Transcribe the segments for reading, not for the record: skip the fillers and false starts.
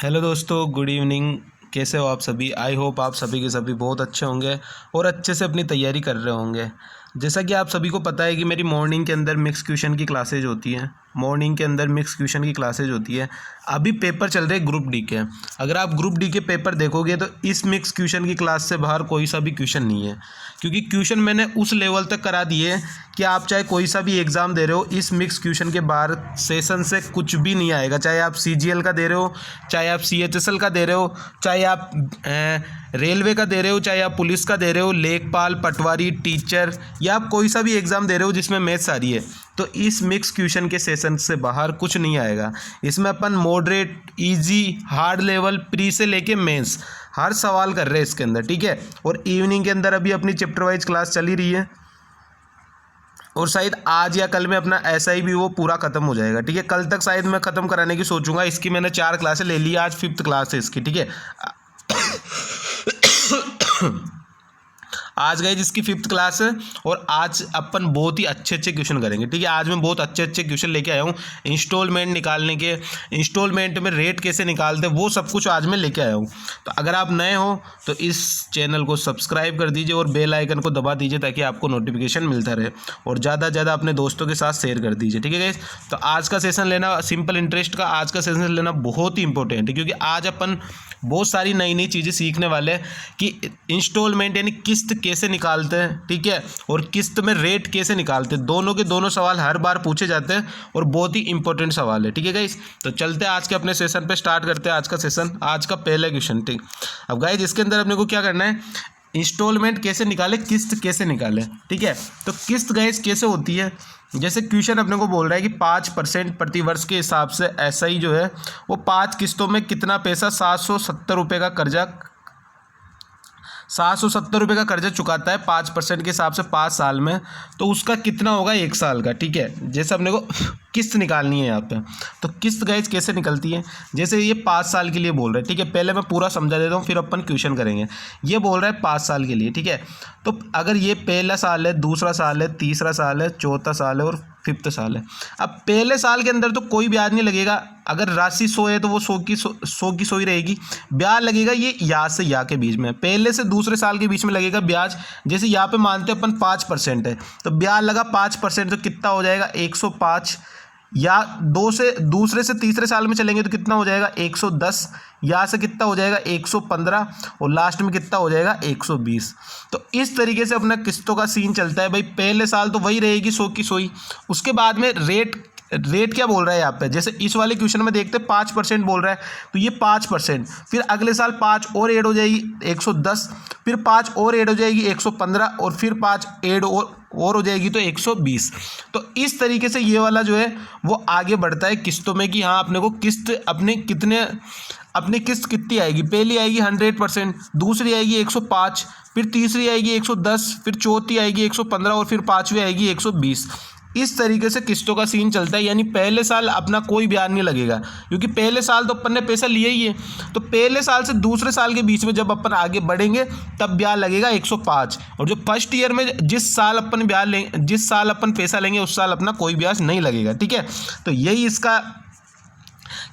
Hello दोस्तों, good evening. कैसे हो आप सभी? आई होप आप सभी के सभी बहुत अच्छे होंगे और अच्छे से अपनी तैयारी कर रहे होंगे। जैसा कि आप सभी को पता है कि मेरी मॉर्निंग के अंदर मिक्स क्वेश्चन की क्लासेज होती हैं। अभी पेपर चल रहे ग्रुप डी के। अगर आप ग्रुप डी के पेपर देखोगे तो इस मिक्स क्वेश्चन की क्लास से बाहर कोई सा भी क्वेश्चन नहीं है, क्योंकि क्वेश्चन मैंने उस लेवल तक करा दिए कि आप चाहे कोई सा भी एग्ज़ाम दे रहे हो, इस मिक्स क्वेश्चन के बाहर सेशन से कुछ भी नहीं आएगा। चाहे आप CGL का दे रहे हो, चाहे आप CHSL का दे रहे हो, चाहे आप रेलवे का दे रहे हो, चाहे आप पुलिस का दे रहे हो, लेखपाल, पटवारी, टीचर, या आप कोई सा भी एग्ज़ाम दे रहे हो जिसमें मैथ्स आ रही है, तो इस मिक्स क्वेश्चन के सेशन से बाहर कुछ नहीं आएगा। इसमें अपन moderate, easy, hard level, pre से लेके मेंस हर सवाल कर रहे हैं इसके अंदर, ठीक है। और इवनिंग के अंदर अभी अपनी चैप्टर वाइज क्लास चली रही है और शायद आज या कल में अपना SI भी वो पूरा खत्म हो जाएगा, ठीक है। कल तक शायद मैं ख़त्म कराने की सोचूंगा। इसकी मैंने 4 क्लासें ले ली, आज 5th क्लास है इसकी, ठीक है। आज गए जिसकी 5th क्लास है और आज अपन बहुत ही अच्छे क्वेश्चन करेंगे, ठीक है। आज मैं बहुत अच्छे क्वेश्चन लेके आया हूँ। इंस्टॉलमेंट निकालने के, इंस्टॉलमेंट में रेट कैसे निकालते हैं, वो सब कुछ आज मैं लेके आया हूँ। तो अगर आप नए हो तो इस चैनल को सब्सक्राइब कर दीजिए और बेल आइकन को दबा दीजिए ताकि आपको नोटिफिकेशन मिलता रहे, और ज़्यादा से ज़्यादा अपने दोस्तों के साथ शेयर कर दीजिए, ठीक है गाइस। तो आज का सेशन लेना सिंपल इंटरेस्ट का, आज का सेशन लेना बहुत ही इंपॉर्टेंट है, क्योंकि आज अपन बहुत सारी नई नई चीज़ें सीखने वाले हैं कि इंस्टॉलमेंट यानी किस्त कैसे निकालते हैं, ठीक है, और किस्त में रेट कैसे निकालते हैं। दोनों के दोनों सवाल हर बार पूछे जाते हैं और बहुत ही इंपॉर्टेंट सवाल है, ठीक है गाइस। तो चलते हैं आज के अपने सेशन पे, स्टार्ट करते हैं आज का सेशन। आज का पहला क्वेश्चन, ठीक। अब गाइस इसके अंदर अपने को क्या करना है, इंस्टॉलमेंट कैसे निकाले, किस्त कैसे निकाले, ठीक है। तो किस्त गाइस कैसे होती है, जैसे क्वेश्चन अपने को बोल रहा है कि 5% प्रतिवर्ष के हिसाब से SI जो है वो 5 किस्तों में कितना पैसा 770 रुपये का कर्जा 770 रुपये का कर्जा चुकाता है 5% के हिसाब से 5 साल में, तो उसका कितना होगा 1 साल का, ठीक है। जैसे अपने को किस्त निकालनी है यहाँ पे, तो किस्त गाइस कैसे निकलती है, जैसे ये 5 साल के लिए बोल रहा है, ठीक है। पहले मैं पूरा समझा देता हूँ फिर अपन क्वेश्चन करेंगे। ये बोल रहा है 5 साल के लिए, ठीक है। तो अगर ये पहला साल है, दूसरा साल है, तीसरा साल है, चौथा साल है और 5th साल है। अब पहले साल के अंदर तो कोई ब्याज नहीं लगेगा। अगर राशि 100 है तो वो 100 की 100 ही रहेगी। ब्याज लगेगा ये या से या के बीच में, पहले से दूसरे साल के बीच में लगेगा ब्याज। जैसे यहाँ पे मानते हैं अपन 5% है, तो ब्याज लगा 5%, तो कितना हो जाएगा 105, या दूसरे से तीसरे साल में चलेंगे तो कितना हो जाएगा 110, या से कितना हो जाएगा 115, और लास्ट में कितना हो जाएगा 120। तो इस तरीके से अपना किस्तों का सीन चलता है भाई। पहले साल तो वही रहेगी 100 की 100 ही। उसके बाद में रेट क्या बोल रहा है यहाँ पे, जैसे इस वाले क्वेश्चन में देखते हैं 5% बोल रहा है, तो ये 5%, फिर अगले साल 5 और ऐड हो जाएगी 110, फिर 5 और ऐड हो जाएगी 115, और फिर 5 ऐड और हो जाएगी तो 120। तो इस तरीके से ये वाला जो है वो आगे बढ़ता है किस्तों में, कि हाँ अपने को किस्त अपनी किस्त कितनी आएगी। पहली आएगी 100%, दूसरी आएगी 105, फिर तीसरी आएगी 110, फिर चौथी आएगी 115 और फिर पाँचवीं आएगी 120। इस तरीके से किस्तों का सीन चलता है। यानी पहले साल अपना कोई ब्याज नहीं लगेगा, क्योंकि पहले साल तो अपन ने पैसा लिया ही है। तो पहले साल से दूसरे साल के बीच में जब अपन आगे बढ़ेंगे तब ब्याज लगेगा 105, और जो फर्स्ट ईयर में जिस साल अपन पैसा लेंगे उस साल अपना कोई ब्याज नहीं लगेगा, ठीक है। तो यही इसका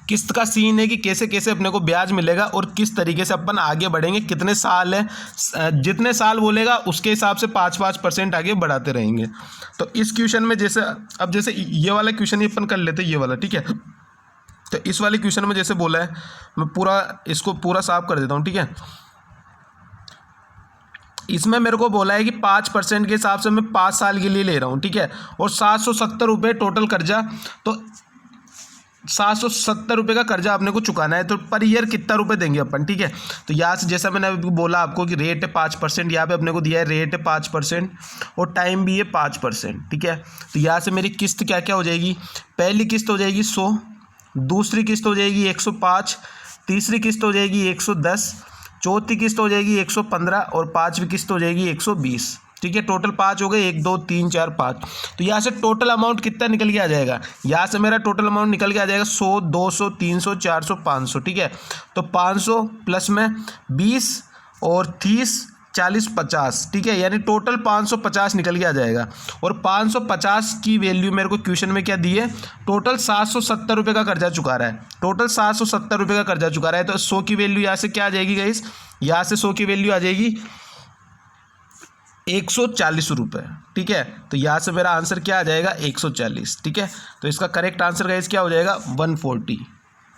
किस्त का सीन है कि कैसे कैसे अपने को ब्याज मिलेगा और किस तरीके से अपन आगे बढ़ेंगे। कितने साल है, जितने साल बोलेगा उसके हिसाब से 5% आगे बढ़ाते रहेंगे। तो इस क्वेश्चन में जैसे ये वाला क्वेश्चन ही अपन कर लेते हैं, ये वाला, ठीक है। तो इस वाले क्वेश्चन में जैसे बोला है, मैं इसको पूरा साफ कर देता हूँ, ठीक है। इसमें मेरे को बोला है कि 5% के हिसाब से मैं 5 साल के लिए ले रहा हूँ, ठीक है, और 770 रुपये टोटल कर्जा। तो 770 रुपये का कर्जा आपने को चुकाना है, तो पर ईयर कितना रुपए देंगे अपन, ठीक है। तो यहाँ से जैसा मैंने अभी बोला आपको कि रेट है 5%, यहाँ पे अपने को दिया है रेट है 5% और टाइम भी है 5%, ठीक है। तो यहाँ से मेरी किस्त क्या क्या हो जाएगी, पहली किस्त हो जाएगी 100, दूसरी किस्त हो जाएगी 105, तीसरी किस्त हो जाएगी 110, चौथी किस्त हो जाएगी 115 और पाँचवीं किस्त हो जाएगी 120, ठीक है। टोटल 5 हो गए, 1 2 3 4 5। तो यहाँ से टोटल अमाउंट कितना निकल के आ जाएगा, यहाँ से मेरा टोटल अमाउंट निकल के आ जाएगा 100 200 300 400 500, ठीक है। तो 500 प्लस में 20 और 30 40 50, ठीक है, यानी टोटल 550 निकल के आ जाएगा। और 550 की वैल्यू मेरे को क्वेश्चन में क्या दी है, टोटल 770 रुपये का कर्जा चुका रहा है, टोटल 770 रुपये का कर्जा चुका रहा है। तो 100 की वैल्यू यहाँ से क्या आ जाएगी गाइस, यहाँ से 100 की वैल्यू आ जाएगी 140 रुपये, ठीक है। तो यहाँ से मेरा आंसर क्या आ जाएगा, 140, ठीक है। तो इसका करेक्ट आंसर गाइस क्या हो जाएगा, 140।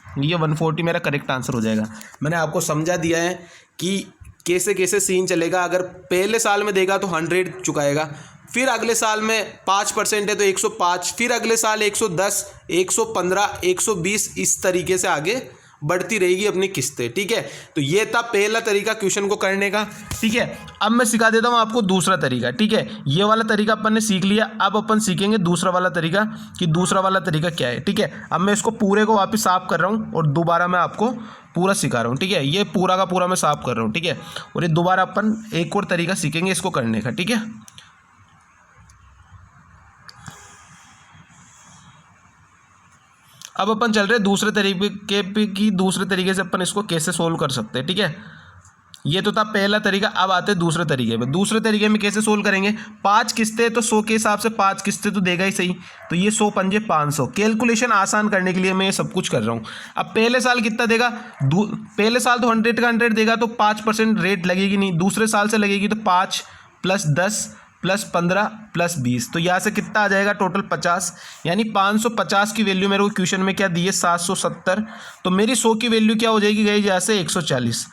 ये 140 मेरा करेक्ट आंसर हो जाएगा। मैंने आपको समझा दिया है कि कैसे कैसे सीन चलेगा। अगर पहले साल में देगा तो 100 चुकाएगा, फिर अगले साल में 5% है तो 105, फिर अगले साल 110, 115, 120, इस तरीके से आगे बढ़ती रहेगी अपनी किस्तें, ठीक है। तो ये था पहला तरीका क्वेश्चन को करने का, ठीक है। अब मैं सिखा देता हूँ आपको दूसरा तरीका, ठीक है। ये वाला तरीका अपन ने सीख लिया, अब अपन सीखेंगे दूसरा वाला तरीका कि दूसरा वाला तरीका क्या है, ठीक है। अब मैं इसको पूरे को वापस साफ कर रहा हूँ और दोबारा मैं आपको पूरा सिखा रहा हूँ, ठीक है। ये पूरा का पूरा मैं साफ कर रहा हूँ, ठीक है। और ये दोबारा अपन एक और तरीका सीखेंगे इसको करने का, ठीक है। अब अपन चल रहे दूसरे तरीके से अपन इसको कैसे सोल्व कर सकते हैं, ठीक है। ये तो था पहला तरीका। अब आते हैं दूसरे तरीके पे। दूसरे तरीके में कैसे सोल्व करेंगे, 5 किस्तें तो 100 के हिसाब से 5 किस्तें तो देगा ही सही। तो ये 100 पंजे 500, कैलकुलेशन आसान करने के लिए मैं ये सब कुछ कर रहा हूँ। अब पहले साल कितना देगा, पहले साल तो 100 का 100 देगा तो 5% रेट लगेगी नहीं, दूसरे साल से लगेगी तो 5 + 10 + 15 + 20, तो यहाँ से कितना आ जाएगा, टोटल 50। यानी 550 की वैल्यू मेरे को क्वेश्चन में क्या दी है, 770। तो मेरी 100 की वैल्यू क्या हो जाएगी गई, यहाँ से 140।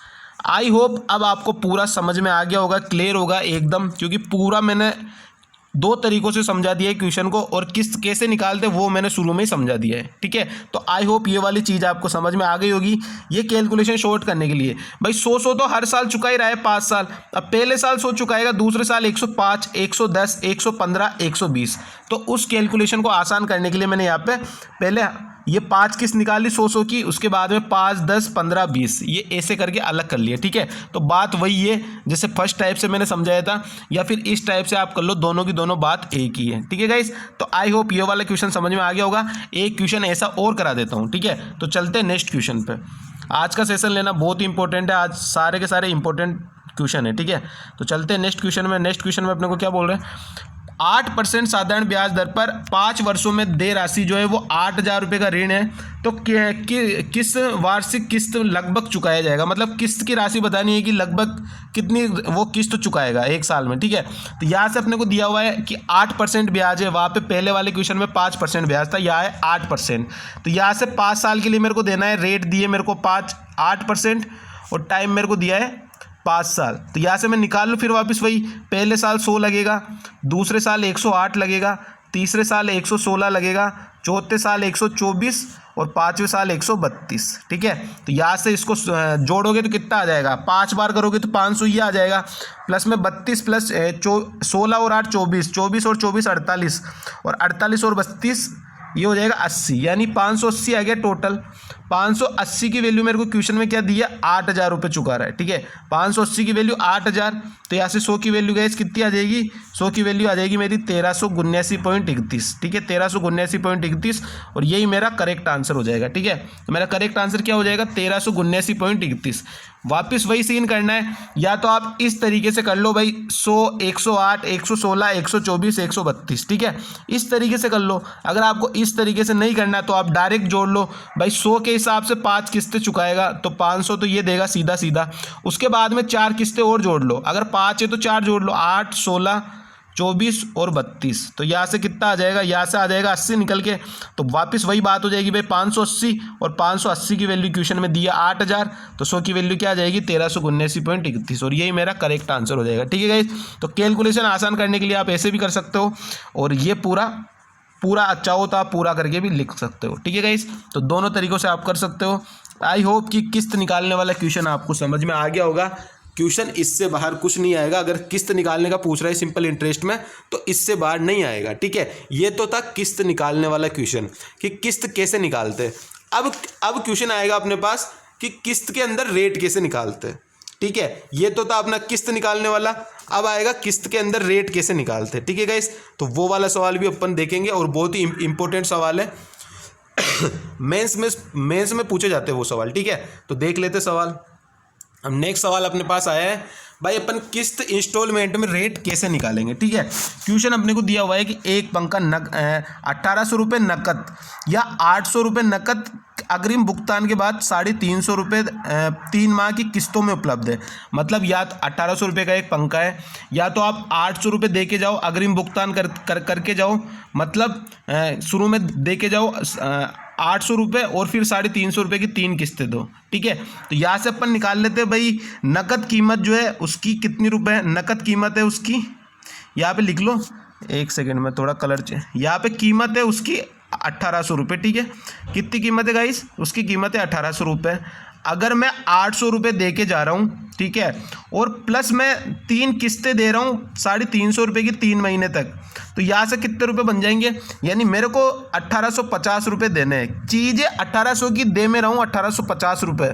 आई होप अब आपको पूरा समझ में आ गया होगा, क्लियर होगा एकदम, क्योंकि पूरा मैंने 2 तरीकों से समझा दिया है क्वेश्चन को, और किस्त कैसे निकालते वो मैंने शुरू में ही समझा दिया है, ठीक है। तो आई होप ये वाली चीज़ आपको समझ में आ गई होगी। ये कैलकुलेशन शॉर्ट करने के लिए भाई 100 तो हर साल चुका ही रहा है 5 साल। अब पहले साल 100 चुकाएगा, दूसरे साल 105, 110, 115, 120। तो उस कैलकुलेशन को आसान करने के लिए मैंने यहाँ पे पहले ये 5 किस्त निकाली 100 की, उसके बाद में 5, 10, 15, 20 ये ऐसे करके अलग कर लिया, ठीक है। तो बात वही है जैसे फर्स्ट टाइप से मैंने समझाया था, या फिर इस टाइप से आप कर लो, दोनों की दोनों बात एक ही है, ठीक है गाइस। तो आई होप ये वाला क्वेश्चन समझ में आ गया होगा। एक क्वेश्चन ऐसा और करा देता हूँ, ठीक है। तो चलते हैं नेक्स्ट क्वेश्चन पे। आज का सेशन लेना बहुत ही इंपॉर्टेंट है, आज सारे के सारे इंपॉर्टेंट क्वेश्चन है, ठीक है। तो चलते हैं नेक्स्ट क्वेश्चन में। नेक्स्ट क्वेश्चन में अपने को क्या बोल रहे हैं, 8% साधारण ब्याज दर पर 5 वर्षों में देय राशि जो है वो 8000 रुपये का ऋण है। तो किस वार्षिक किस्त लगभग चुकाया जाएगा, मतलब किस्त की राशि बतानी है कि लगभग कितनी वो किस्त चुकाएगा एक साल में, ठीक है। तो यहाँ से अपने को दिया हुआ है कि 8% ब्याज है, वहाँ पे पहले वाले क्वेश्चन में 5% ब्याज था, यहाँ है 8%। तो यहाँ से 5 साल के लिए मेरे को देना है, रेट दिए मेरे को 8% और टाइम मेरे को दिया है 5 साल। तो यहाँ से मैं निकाल लूँ, फिर वापस वही, पहले साल 100 लगेगा, दूसरे साल 108 लगेगा, तीसरे साल 116 लगेगा, चौथे साल 124 और 5वें साल 132, ठीक है। तो यहाँ से इसको जोड़ोगे तो कितना आ जाएगा, 5 बार करोगे तो 500 ही आ जाएगा, प्लस में 32 प्लस 16 और 8 24, 24 और 24 48, और 48 और 32 ये हो जाएगा 80, यानी 580 आ गया टोटल। 580 की वैल्यू मेरे को क्वेश्चन में क्या दिया, 8000 रुपये चुका रहा है, ठीक है। 580 की वैल्यू 8000, तो यहाँ से 100 की वैल्यू गैस कितनी आ जाएगी, 100 की वैल्यू आ जाएगी मेरी 1379.31, ठीक है, 1379.31, और यही मेरा करेक्ट आंसर हो जाएगा, ठीक है। तो मेरा करेक्ट आंसर क्या हो जाएगा, 1379.31। वापस वही सीन करना है, या तो आप इस तरीके से कर लो भाई, 100, 108, 116, 124, 132, ठीक है, इस तरीके से कर लो। अगर आपको इस तरीके से नहीं करना तो आप डायरेक्ट जोड़ लो भाई, 100 के हिसाब से 5 किस्तें चुकाएगा तो 500 तो ये देगा सीधा सीधा, उसके बाद में 4 किस्तें और जोड़ लो, अगर 5 है तो 4 जोड़ लो, 8, 16, 24 और 32, तो यहाँ से कितना आ जाएगा, यहाँ से आ जाएगा 80 निकल के। तो वापस वही बात हो जाएगी भाई, 580 और 580 की वैल्यू क्वेश्चन में दिया 8000, तो 100 की वैल्यू क्या आ जाएगी, 1379.31, और यही मेरा करेक्ट आंसर हो जाएगा, ठीक है गाइस। तो कैलकुलेशन आसान करने के लिए आप ऐसे भी कर सकते हो, और ये पूरा अच्छा हो तो आप पूरा करके भी लिख सकते हो, ठीक है गाइस। तो दोनों तरीक़ों से आप कर सकते हो। आई होप कि किस्त निकालने वाला क्वेश्चन आपको समझ में आ गया होगा। क्वेश्चन इससे बाहर कुछ नहीं आएगा, अगर किस्त निकालने का पूछ रहा है सिंपल इंटरेस्ट में तो इससे बाहर नहीं आएगा, ठीक है। ये तो था किस्त निकालने वाला क्वेश्चन कि किस्त कैसे निकालते हैं। अब क्वेश्चन आएगा अपने पास कि किस्त के अंदर रेट कैसे निकालते हैं, ठीक है। ये तो था अपना किस्त निकालने वाला, अब आएगा किस्त के अंदर रेट कैसे निकालते हैं, ठीक है गाइस। तो वो वाला सवाल भी अपन देखेंगे, और बहुत ही इंपॉर्टेंट सवाल है मेंस में पूछे जाते हैं वो सवाल, ठीक है। तो देख लेते सवाल। अब नेक्स्ट सवाल अपने पास आया है भाई अपन किस्त इंस्टॉलमेंट में रेट कैसे निकालेंगे, ठीक है। क्वेश्चन अपने को दिया हुआ है कि एक पंखा 1800 रुपये नकद या 800 रुपये नकद अग्रिम भुगतान के बाद 350 रुपये 3 माह की किस्तों में उपलब्ध है। मतलब या तो 1800 रुपये का एक पंखा है, या तो आप 800 रुपये दे के जाओ, अग्रिम भुगतान करके जाओ, मतलब शुरू में दे के जाओ 800 रुपये और फिर 350 रुपये की 3 किस्तें दो, ठीक है। तो यहाँ से अपन निकाल लेते हैं भाई नकद कीमत जो है उसकी कितनी रुपये है, नकद कीमत है उसकी, यहाँ पे लिख लो, एक सेकंड में थोड़ा कलर यहाँ पे कीमत है उसकी 1800 रुपये, ठीक है। कितनी कीमत है गाइस, उसकी कीमत है 1800 रुपये। अगर मैं 800 रुपये दे के जा रहा हूँ, ठीक है, और प्लस मैं 3 किस्तें दे रहा हूँ 350 रुपये की 3 महीने तक, तो यहाँ से कितने रुपए बन जाएंगे, यानी मेरे को 1850 रुपये देने हैं। चीज़ें 1800 की दे में रहा हूँ 1850 रुपये,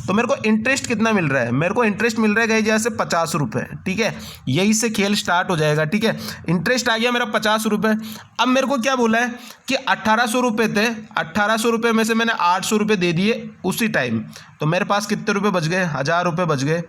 तो मेरे को इंटरेस्ट कितना मिल रहा है, मेरे को इंटरेस्ट मिल रहा है गाइस यहाँ से 50 रुपये, ठीक है। यही से खेल स्टार्ट हो जाएगा, ठीक है। इंटरेस्ट आ गया मेरा 50 रुपये। अब मेरे को क्या बोला है कि 1800 रुपये थे, 1800 रुपये में से मैंने 800 रुपये दे दिए उसी टाइम, तो मेरे पास कितने रुपये बच गए, 1000 रुपये बच गए।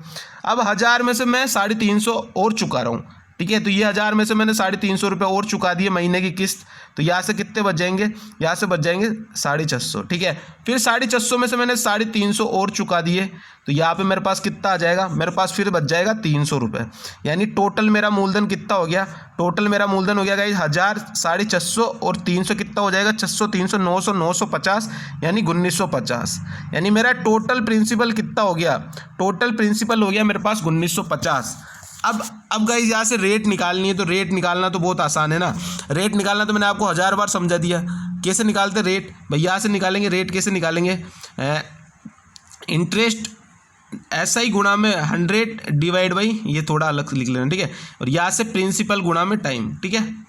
अब 1000 में से मैं 350 और चुका रहा हूँ, ठीक है। तो ये 1000 में से मैंने 350 रुपये और चुका दिए महीने की किस्त, तो यहाँ से कितने बच जाएंगे, यहाँ से बच जाएंगे 650, ठीक है। फिर 650 में से मैंने 350 और चुका दिए, तो यहाँ पे मेरे पास कितना आ जाएगा, मेरे पास फिर बच जाएगा 300 रुपये। यानी टोटल मेरा मूलधन कितना हो गया, टोटल मेरा मूलधन हो गया गाइस 1000, 450 और 300 कितना हो जाएगा, 600, 300, 900, 950, यानी 1950। यानी मेरा टोटल प्रिंसिपल कितना हो गया, टोटल प्रिंसिपल हो गया मेरे पास 1950। अब गाइस यहाँ से रेट निकालनी है, तो रेट निकालना तो बहुत आसान है ना। रेट निकालना तो मैंने आपको 1000 बार समझा दिया। कैसे निकालते रेट, भाई यहाँ से निकालेंगे रेट, कैसे निकालेंगे, इंटरेस्ट SI गुणा में 100 डिवाइड बाई, ये थोड़ा अलग लिख लेना, ठीक है। और यहाँ से प्रिंसिपल गुणा में टाइम, ठीक है।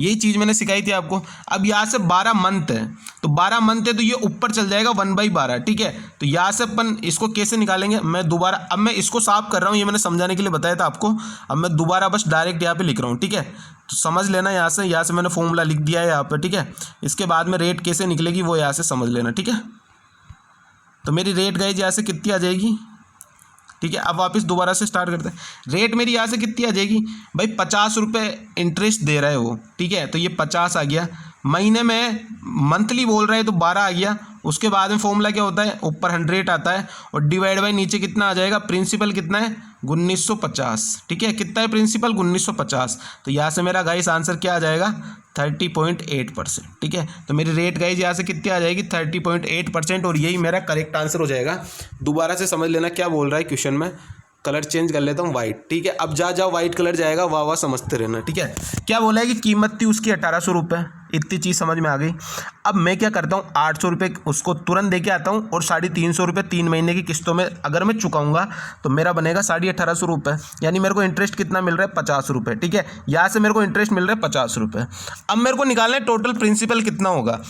यही चीज़ मैंने सिखाई थी आपको। अब यहाँ से 12 मंथ है, तो 12 मंथ है तो ये ऊपर चल जाएगा 1/12, ठीक है। तो यहाँ से अपन इसको कैसे निकालेंगे, मैं दोबारा, अब मैं इसको साफ कर रहा हूँ, ये मैंने समझाने के लिए बताया था आपको। अब मैं दोबारा बस डायरेक्ट यहाँ पे लिख रहा हूँ, ठीक है। तो समझ लेना, यहाँ से मैंने फॉर्मूला लिख दिया है यहाँ पर, ठीक है। इसके बाद में रेट कैसे निकलेगी वो यहाँ से समझ लेना, ठीक है। तो मेरी रेट गाइस यहाँ से कितनी आ जाएगी, ठीक है। अब वापस दोबारा से स्टार्ट करते हैं। रेट मेरी यहाँ से कितनी आ जाएगी भाई, 50 रुपये इंटरेस्ट दे रहा है वो, ठीक है। तो ये 50 आ गया, महीने में मंथली बोल रहे हैं तो 12 आ गया। उसके बाद में फॉर्मूला क्या होता है, ऊपर 100 आता है और डिवाइड बाई नीचे कितना आ जाएगा, प्रिंसिपल कितना है 1950, ठीक है। कितना है प्रिंसिपल 1950, तो यहाँ से मेरा गाइस आंसर क्या आ जाएगा 30.8%, ठीक है। तो मेरी रेट गाइस यहाँ से कितनी आ जाएगी 30.8%, और यही मेरा करेक्ट आंसर हो जाएगा। दोबारा से समझ लेना क्या बोल रहा है क्वेश्चन में। कलर चेंज कर लेता हूँ वाइट, ठीक है। अब जाओ वाइट कलर जाएगा, वाह वाह समझते रहना, ठीक है। क्या बोला है कि कीमत थी उसकी 1800 रुपये, इतनी चीज़ समझ में आ गई। अब मैं क्या करता हूँ 800 रुपये उसको तुरंत दे के आता हूँ, और 350 रुपये 3 महीने की किस्तों में अगर मैं चुकाऊंगा तो मेरा बनेगा 1850 रुपये। यानी मेरे को इंटरेस्ट कितना मिल रहा है 50 रुपये, ठीक है। यहाँ से मेरे को इंटरेस्ट मिल रहा है 50 रुपये। अब मेरे को निकालना है टोटल प्रिंसिपल कितना होगा।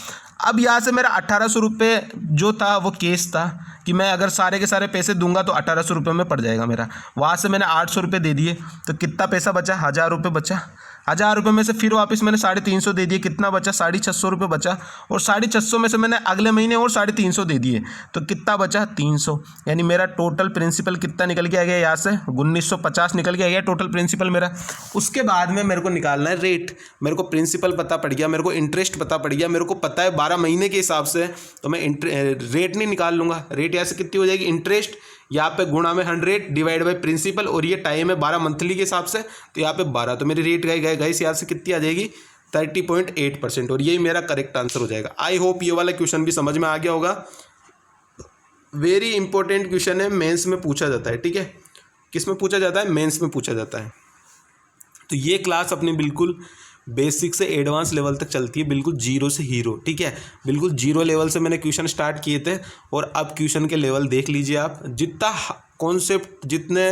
अब यहाँ से मेरा 1800 रुपये जो था वो केस था कि मैं अगर सारे के सारे पैसे दूंगा तो 1800 रुपये में पड़ जाएगा मेरा। वहाँ से मैंने 800 रुपये दे दिए, तो कितना पैसा बचा, 1000 रुपये बचा। 1000 रुपये में से फिर वापस मैंने 350 दे दिए, कितना बचा 650 रुपये बचा। और 650 में से मैंने अगले महीने और 350 दे दिए, तो कितना बचा 300। यानी मेरा टोटल प्रिंसिपल कितना निकल के आ गया, यहाँ से 1950 निकल के आ गया टोटल प्रिंसिपल मेरा। उसके बाद में मेरे को निकालना है रेट। मेरे को प्रिंसिपल पता पड़ गया, मेरे को इंटरेस्ट पता पड़ गया, मेरे को पता है 12 महीने के हिसाब से, तो मैं रेट नहीं निकाल लूँगा। रेट यहाँ से कितनी हो जाएगी, इंटरेस्ट यहाँ पे गुणा में 100 डिवाइड बाई प्रिंसिपल, और ये टाइम है 12 मंथली के हिसाब से, तो यहाँ पे 12, तो मेरी रेट गाइस यहाँ से कितनी आ जाएगी 30.8%, और यही मेरा करेक्ट आंसर हो जाएगा। आई होप ये वाला क्वेश्चन भी समझ में आ गया होगा। वेरी इंपॉर्टेंट क्वेश्चन है, मेंस में पूछा जाता है, ठीक है। किस में पूछा जाता है, मेंस में पूछा जाता है। तो ये क्लास अपनी बिल्कुल बेसिक से एडवांस लेवल तक चलती है, बिल्कुल 0 से हीरो, ठीक है। बिल्कुल 0 लेवल से मैंने क्वेश्चन स्टार्ट किए थे, और अब क्वेश्चन के लेवल देख लीजिए आप। जितना कॉन्सेप्ट, जितने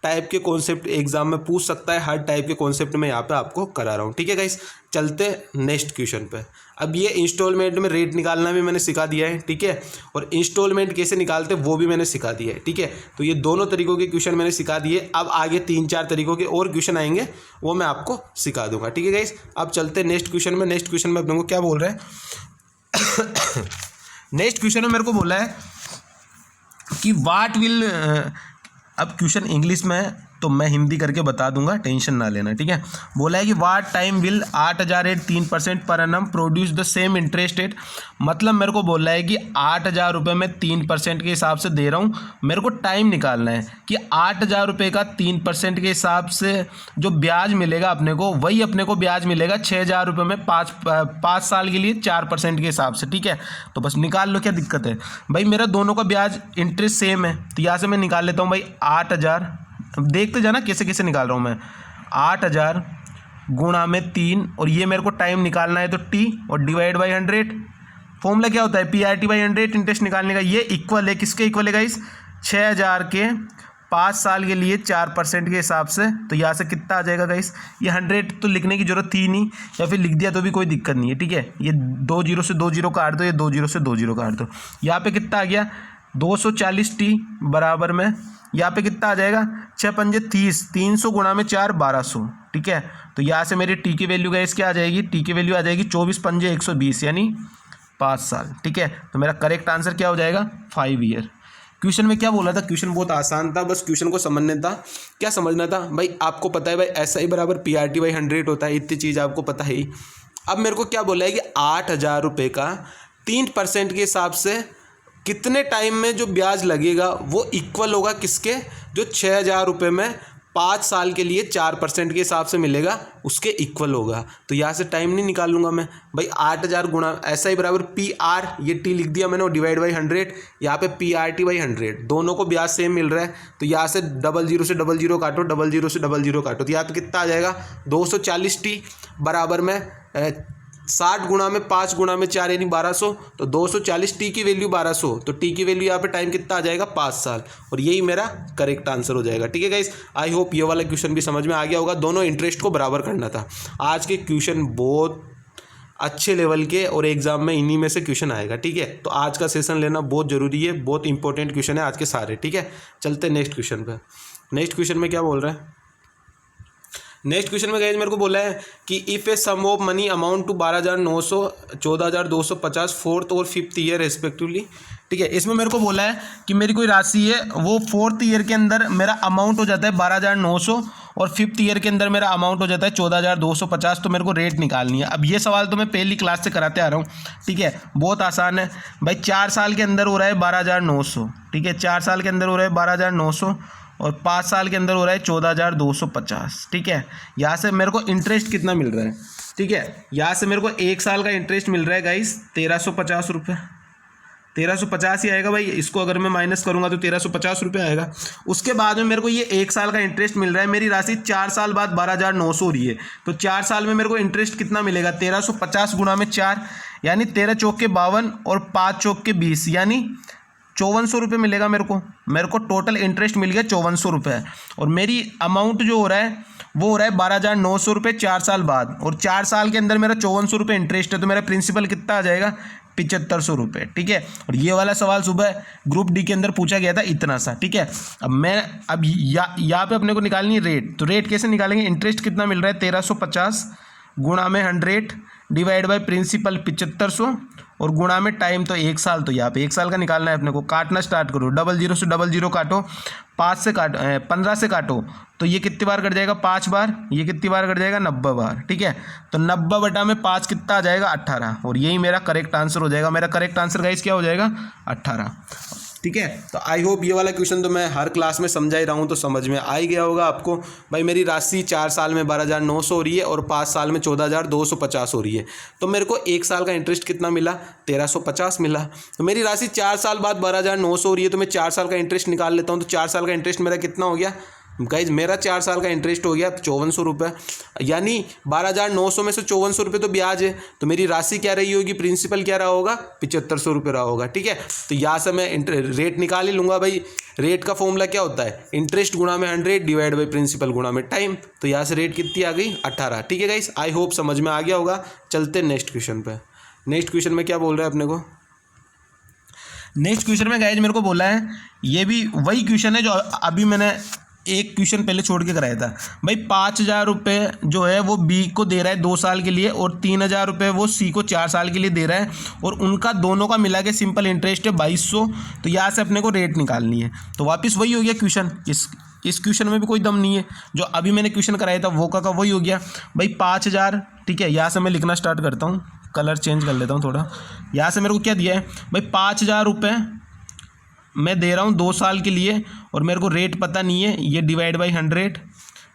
टाइप के कॉन्सेप्ट एग्जाम में पूछ सकता है, हर टाइप के कॉन्सेप्ट में यहाँ पे आपको करा रहा हूँ, ठीक है गाइस। चलते नेक्स्ट क्वेश्चन पे। अब ये इंस्टॉलमेंट में रेट निकालना भी मैंने सिखा दिया है, ठीक है। और इंस्टॉलमेंट कैसे निकालते वो भी मैंने सिखा दिया है, ठीक है। तो ये दोनों तरीकों के क्वेश्चन मैंने सिखा दिए। अब आगे 3-4 तरीकों के और क्वेश्चन आएंगे, वो मैं आपको सिखा दूंगा, ठीक है गाइस। अब चलते नेक्स्ट क्वेश्चन में। नेक्स्ट क्वेश्चन में अपने को क्या बोल रहा है नेक्स्ट क्वेश्चन में मेरे को बोला है कि वाट विल, अब क्वेश्चन इंग्लिश में है, तो मैं हिंदी करके बता दूंगा, टेंशन ना लेना, ठीक है। बोला है कि what time will 8,000 at 3% per annum produce the same interest rate. मतलब मेरे को बोला है कि 8,000 रुपये में 3% के हिसाब से दे रहा हूँ, मेरे को टाइम निकालना है कि 8,000 रुपये का 3% के हिसाब से जो ब्याज मिलेगा अपने को, वही अपने को ब्याज मिलेगा 6,000 रुपये में 5 साल के लिए 4% के हिसाब से, ठीक है। तो बस निकाल लो, क्या दिक्कत है भाई। मेरा दोनों का ब्याज इंटरेस्ट सेम है, तो यहाँ से मैं निकाल लेता हूँ भाई 8,000। अब देखते जाना कैसे कैसे निकाल रहा हूँ मैं। 8,000 गुणा में 3, और ये मेरे को टाइम निकालना है तो t, और डिवाइड बाई 100। फॉर्मूला क्या होता है, PRT/100 इंटरेस्ट निकालने का। ये इक्वल है, किसके इक्वल है गाइस, 6,000 के 5 साल के लिए 4% के हिसाब से। तो यहाँ से कितना आ जाएगा गाइस, ये 100 तो लिखने की जरूरत थी नहीं, या फिर लिख दिया तो भी कोई दिक्कत नहीं है, ठीक है। ये 2 0 से 2 0 काट दो, ये 2 0 से 2 0 काट दो। यहाँ पे कितना आ गया 240t बराबर में, यहाँ पे कितना आ जाएगा 6 पंजे 30, 300 गुणा में 4 1200, ठीक है। तो यहाँ से मेरी टी की वैल्यू गाइस क्या आ जाएगी, टी की वैल्यू आ जाएगी 24 पंजे 120 यानी 5 साल, ठीक है। तो मेरा करेक्ट आंसर क्या हो जाएगा 5 ईयर। क्वेश्चन में क्या बोला था, क्वेश्चन बहुत आसान था, बस क्वेश्चन को समझना था। क्या समझना था भाई, आपको पता है भाई SI बराबर PRT/100 होता है, इतनी चीज़ आपको पता है ही। अब मेरे को क्या बोला है कि 8,000 रुपये का 3% के हिसाब से कितने टाइम में जो ब्याज लगेगा वो इक्वल होगा किसके, जो 6,000 रुपये में 5 साल के लिए 4% के हिसाब से मिलेगा उसके इक्वल होगा। तो यहाँ से टाइम नहीं निकाल लूँगा मैं भाई। 8,000 गुणा SI बराबर PR, ये T लिख दिया मैंने, और डिवाइड बाई 100, यहाँ पे PRT/100, दोनों को ब्याज सेम मिल रहा है। तो यहाँ से 00 से 00 काटो, 00 से 00 काटो, तो यहाँ पे कितना आ जाएगा 240t बराबर में 60 गुणा में 5 गुणा में 4 यानी 1200। तो 240t की वैल्यू 1200, तो t की वैल्यू यहाँ पे टाइम कितना आ जाएगा 5 साल, और यही मेरा करेक्ट आंसर हो जाएगा, ठीक है गाइस। आई होप ये वाला क्वेश्चन भी समझ में आ गया होगा। दोनों इंटरेस्ट को बराबर करना था। आज के क्वेश्चन बहुत अच्छे लेवल के, और एग्जाम में इन्हीं में से क्वेश्चन आएगा, ठीक है। तो आज का सेशन लेना बहुत ज़रूरी है, बहुत इंपॉर्टेंट क्वेश्चन है आज के सारे, ठीक है। चलते नेक्स्ट क्वेश्चन पे। नेक्स्ट क्वेश्चन में क्या बोल रहा है, नेक्स्ट क्वेश्चन में गाइस मेरे को बोला है कि if a sum of money amount to 12,900, 14,250 4th और 5th ईयर रेस्पेक्टिवली, ठीक है। इसमें मेरे को बोला है कि मेरी कोई राशि है, वो 4th ईयर के अंदर मेरा अमाउंट हो जाता है 12,900, और 5th ईयर के अंदर मेरा अमाउंट हो जाता है 14,250। तो मेरे को रेट निकालनी है। अब ये सवाल तो मैं पहली क्लास से कराते आ रहा हूँ, ठीक है, बहुत आसान है भाई। 4 साल के अंदर हो रहा है 12,900, ठीक है, 4 साल के अंदर हो रहा है 12,900, और 5 साल के अंदर हो रहा है 14,250, ठीक है। यहाँ से मेरे को इंटरेस्ट कितना मिल रहा है, ठीक है। यहाँ से मेरे को 1 साल का इंटरेस्ट मिल रहा है गाइस 1,350 रुपये, 1,350 ही आएगा भाई। इसको अगर मैं माइनस करूँगा तो 1,350 रुपये आएगा। उसके बाद में मेरे को ये 1 साल का इंटरेस्ट मिल रहा है। मेरी राशि 4 साल बाद 12,900 हो रही है, तो 4 साल में मेरे को इंटरेस्ट कितना मिलेगा 1,350 गुणा में 4 यानी 13 चौक के 52 और 5 चौक के 20 यानी 5,400 रुपये मिलेगा मेरे को टोटल इंटरेस्ट मिल गया 5,400 रुपये। और मेरी अमाउंट जो हो रहा है वो हो रहा है 12,900 रुपये 4 साल बाद, और 4 साल के अंदर मेरा 5,400 रुपये इंटरेस्ट है। तो मेरा प्रिंसिपल कितना आ जाएगा 7,500 रुपये, ठीक है। और ये वाला सवाल सुबह ग्रुप डी के अंदर पूछा गया था इतना सा, ठीक है। अब यहाँ पे अपने को निकालनी है रेट। तो रेट कैसे निकालेंगे, इंटरेस्ट कितना मिल रहा है 1,350 गुणा में 100 डिवाइड बाय प्रिंसिपल 7,500 और गुणा में टाइम तो 1 साल। तो यहाँ पे 1 साल का निकालना है अपने को। काटना स्टार्ट करो, 00 से 00 काटो, 5 से काटो 15 से काटो, तो ये कितनी बार कट जाएगा 5 बार, ये कितनी बार कट जाएगा 90 बार, ठीक है। तो 90 बटा में 5 कितना आ जाएगा 18, और यही मेरा करेक्ट आंसर हो जाएगा। मेरा करेक्ट आंसर गाइस क्या हो जाएगा 18, ठीक है। तो आई होप ये वाला क्वेश्चन तो मैं हर क्लास में समझा ही रहा हूँ, तो समझ में आ ही गया होगा आपको। भाई मेरी राशि 4 साल में 12,900 हो रही है और 5 साल में 14,250 हो रही है। तो मेरे को 1 साल का इंटरेस्ट कितना मिला 1,350 मिला। तो मेरी राशि 4 साल बाद 12,900 हो रही है, तो मैं 4 साल का इंटरेस्ट निकाल लेता हूँ। तो 4 साल का इंटरेस्ट मेरा कितना हो गया गाइज, मेरा 4 साल का इंटरेस्ट हो गया 5,400 रुपये, यानी 12,900 में से 5,400 रुपये तो ब्याज है। तो मेरी राशि क्या रही होगी, प्रिंसिपल क्या रहा होगा 7,500 रुपये रहा होगा, ठीक है। तो यहाँ से मैं रेट निकाल ही लूँगा भाई। रेट का फॉर्मूला क्या होता है, इंटरेस्ट गुणा में 100 डिवाइड बाई प्रिंसिपल गुणा में टाइम। तो यहाँ से रेट कितनी आ गई 18, ठीक है गाइज। आई होप समझ में आ गया होगा। चलते नेक्स्ट क्वेश्चन पे। नेक्स्ट क्वेश्चन में क्या बोल रहा है अपने को, नेक्स्ट क्वेश्चन में गाइज मेरे को बोला है, ये भी वही क्वेश्चन है जो अभी मैंने एक क्वेश्चन पहले छोड़ के कराया था। भाई 5,000 रुपये जो है वो बी को दे रहा है 2 साल के लिए, और 3,000 रुपये वो सी को 4 साल के लिए दे रहा है, और उनका दोनों का मिला के सिंपल इंटरेस्ट है 2,200। तो यहाँ से अपने को रेट निकालनी है। तो वापस वही हो गया क्वेश्चन, इस क्वेश्चन में भी कोई दम नहीं है। जो अभी मैंने क्वेश्चन कराया था वो का वही हो गया भाई 5000। ठीक है, यहाँ से मैं लिखना स्टार्ट करता हूँ, कलर चेंज कर लेता हूँ थोड़ा। यहाँ से मेरे को क्या दिया है भाई 5000 रुपये मैं दे रहा हूँ 2 साल के लिए, और मेरे को रेट पता नहीं है, ये डिवाइड बाई 100।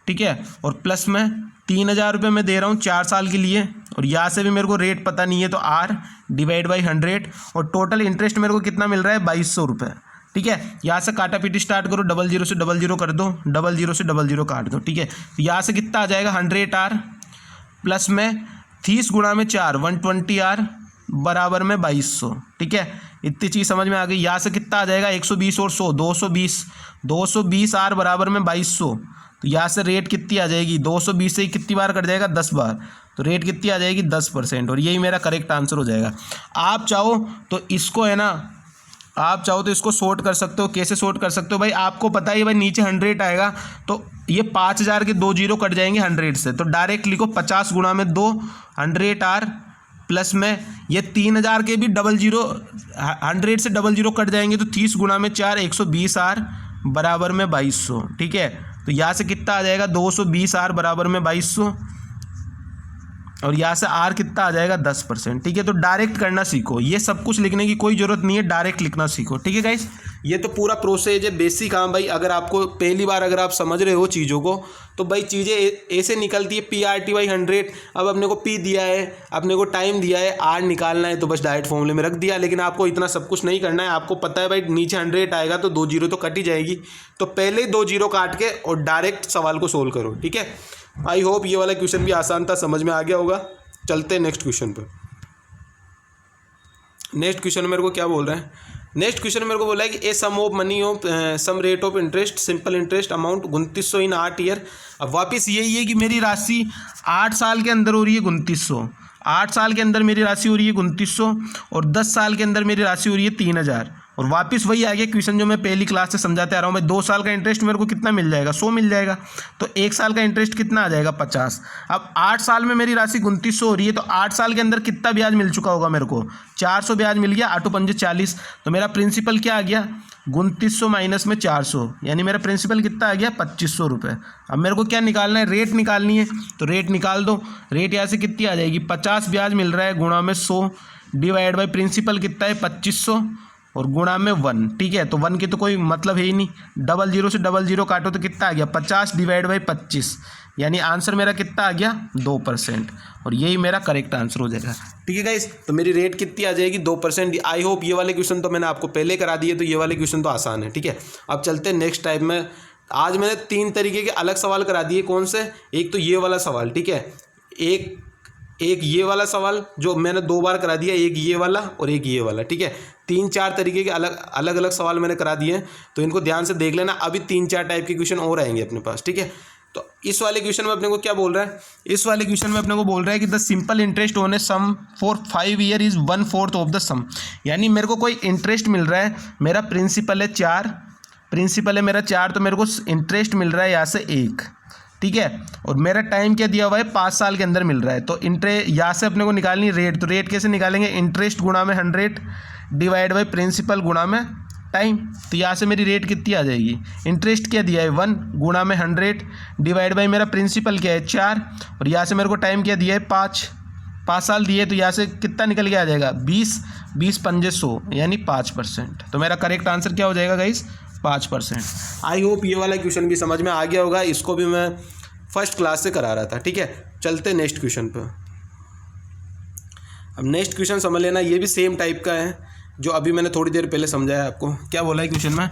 ठीक है, और प्लस में 3000 रुपये मैं दे रहा हूँ 4 साल के लिए, और यहाँ से भी मेरे को रेट पता नहीं है, तो R डिवाइड बाई 100, और टोटल इंटरेस्ट मेरे को कितना मिल रहा है 2200 रुपये। ठीक है, यहाँ से काटा पीटी स्टार्ट करो, 00 से 00 कर दो, 00 से 00 काट दो। ठीक है, तो यहाँ से कितना आ जाएगा 100R प्लस में 30 गुणा में 4 120R बराबर में 2200। ठीक है, इतनी चीज़ समझ में आ गई। यहाँ से कितना आ जाएगा 120 और 100 220R बराबर में 2200। तो यहाँ से रेट कितनी आ जाएगी 220 से ही कितनी बार कट जाएगा 10 बार, तो रेट कितनी आ जाएगी 10%, और यही मेरा करेक्ट आंसर हो जाएगा। आप चाहो तो इसको है ना, आप चाहो तो इसको सॉर्ट कर सकते हो। कैसे सॉर्ट कर सकते हो भाई, आपको पता है भाई नीचे 100 आएगा, तो ये 5000 के 2 जीरो कट जाएंगे 100 से, तो डायरेक्ट लिखो 50 गुणा में 2 100R प्लस में ये 3000 के भी 00 100 से 00 कट जाएंगे, तो 30 गुणा में 4 120R बराबर में 2200। ठीक है, तो यहाँ से कितना आ जाएगा 220R बराबर में 2200, और यहाँ से R कितना आ जाएगा 10%। ठीक है, तो डायरेक्ट करना सीखो, ये सब कुछ लिखने की कोई ज़रूरत नहीं है, डायरेक्ट लिखना सीखो। ठीक है गाइस, ये तो पूरा प्रोसेस है, बेसिक काम भाई। अगर आपको पहली बार अगर आप समझ रहे हो चीज़ों को, तो भाई चीज़ें ऐसे निकलती है PRT/100। अब अपने को P दिया है, अपने को टाइम दिया है, R निकालना है, तो बस डायरेक्ट फॉर्मूले में रख दिया। लेकिन आपको इतना सब कुछ नहीं करना है, आपको पता है भाई नीचे 100 आएगा तो 2 जीरो तो कट ही जाएगी, तो पहले 2 जीरो काट के और डायरेक्ट सवाल को सोल्व करो। ठीक है, आई होप ये वाला क्वेश्चन भी आसान था, समझ में आ गया होगा। चलते हैं नेक्स्ट क्वेश्चन पर। नेक्स्ट क्वेश्चन मेरे को क्या बोल रहा है, नेक्स्ट क्वेश्चन मेरे को बोला है कि a sum of money of sum rate of interest simple interest amount 2900 in 8 year. अब वापस यही है कि मेरी राशि 8 साल के अंदर हो रही है 2900, 8 साल के अंदर मेरी राशि हो रही है 2900, और 10 साल के अंदर मेरी राशि हो रही है 3000। और वापस वही आ गया क्वेश्चन जो मैं पहली क्लास से समझाते आ रहा हूँ भाई। 2 साल का इंटरेस्ट मेरे को कितना मिल जाएगा 100 मिल जाएगा, तो 1 साल का इंटरेस्ट कितना आ जाएगा 50। अब 8 साल में मेरी राशि 2900 हो रही है, तो 8 साल के अंदर कितना ब्याज मिल चुका होगा मेरे को 400 ब्याज मिल गया, 8 पंजे 40। तो मेरा प्रिंसिपल क्या आ गया 2900 माइनस में 400, यानी मेरा प्रिंसिपल कितना आ गया 2500 रुपये। अब मेरे को क्या निकालना है, रेट निकालनी है, तो रेट निकाल दो। रेट यहाँ से कितनी आ जाएगी 50 ब्याज मिल रहा है गुणा में 100 डिवाइड बाई प्रिंसिपल कितना है 2500 और गुणा में 1। ठीक है, तो 1 की तो कोई मतलब है ही नहीं, 00 से 00 काटो तो कितना आ गया 50 डिवाइड बाई 25, यानी आंसर मेरा कितना आ गया 2%, और यही मेरा करेक्ट आंसर हो जाएगा। ठीक है गाइस, तो मेरी रेट कितनी आ जाएगी 2%। आई होप ये वाले क्वेश्चन तो मैंने आपको पहले करा दिए, तो ये वाले क्वेश्चन तो आसान है। ठीक है, अब चलते हैं नेक्स्ट टाइप में। आज मैंने 3 तरीके के अलग सवाल करा दिए। कौन से, एक तो ये वाला सवाल, ठीक है, एक ये वाला सवाल जो मैंने 2 बार करा दिया, एक ये वाला और एक ये वाला। ठीक है, 3-4 तरीके के अलग अलग सवाल मैंने करा दिए हैं, तो इनको ध्यान से देख लेना। अभी 3-4 टाइप के क्वेश्चन और आएंगे अपने पास। ठीक है, तो इस वाले क्वेश्चन में अपने को क्या बोल रहा है, इस वाले क्वेश्चन में अपने को बोल रहा है कि the simple interest on a sum for 5 year is 1/4 of the sum. यानी मेरे को कोई इंटरेस्ट मिल रहा है, मेरा प्रिंसिपल है 4, प्रिंसिपल है मेरा 4, तो मेरे को इंटरेस्ट मिल रहा है यहाँ से 1। ठीक है, और मेरा टाइम क्या दिया हुआ है 5 साल के अंदर मिल रहा है। तो यहाँ से अपने को निकालनी रेट, तो रेट कैसे निकालेंगे, इंटरेस्ट गुणा में 100 डिवाइड बाई प्रिंसिपल गुणा में टाइम। तो यहाँ से मेरी रेट कितनी आ जाएगी, इंटरेस्ट क्या दिया है 1 गुणा में 100 डिवाइड बाई मेरा प्रिंसिपल क्या है 4, और यहाँ से मेरे को टाइम क्या दिया है 5 साल दिए, तो यहाँ से कितना निकल के आ जाएगा 20 पंजे 100, यानी 5%। तो मेरा करेक्ट आंसर क्या हो जाएगा गाइस 5%। आई होप ये वाला क्वेश्चन भी समझ में आ गया होगा, इसको भी मैं फर्स्ट क्लास से करा रहा था। ठीक है, चलते नेक्स्ट क्वेश्चन पर। अब नेक्स्ट क्वेश्चन समझ लेना, ये भी सेम टाइप का है जो अभी मैंने थोड़ी देर पहले समझाया आपको। क्या बोला है क्वेश्चन में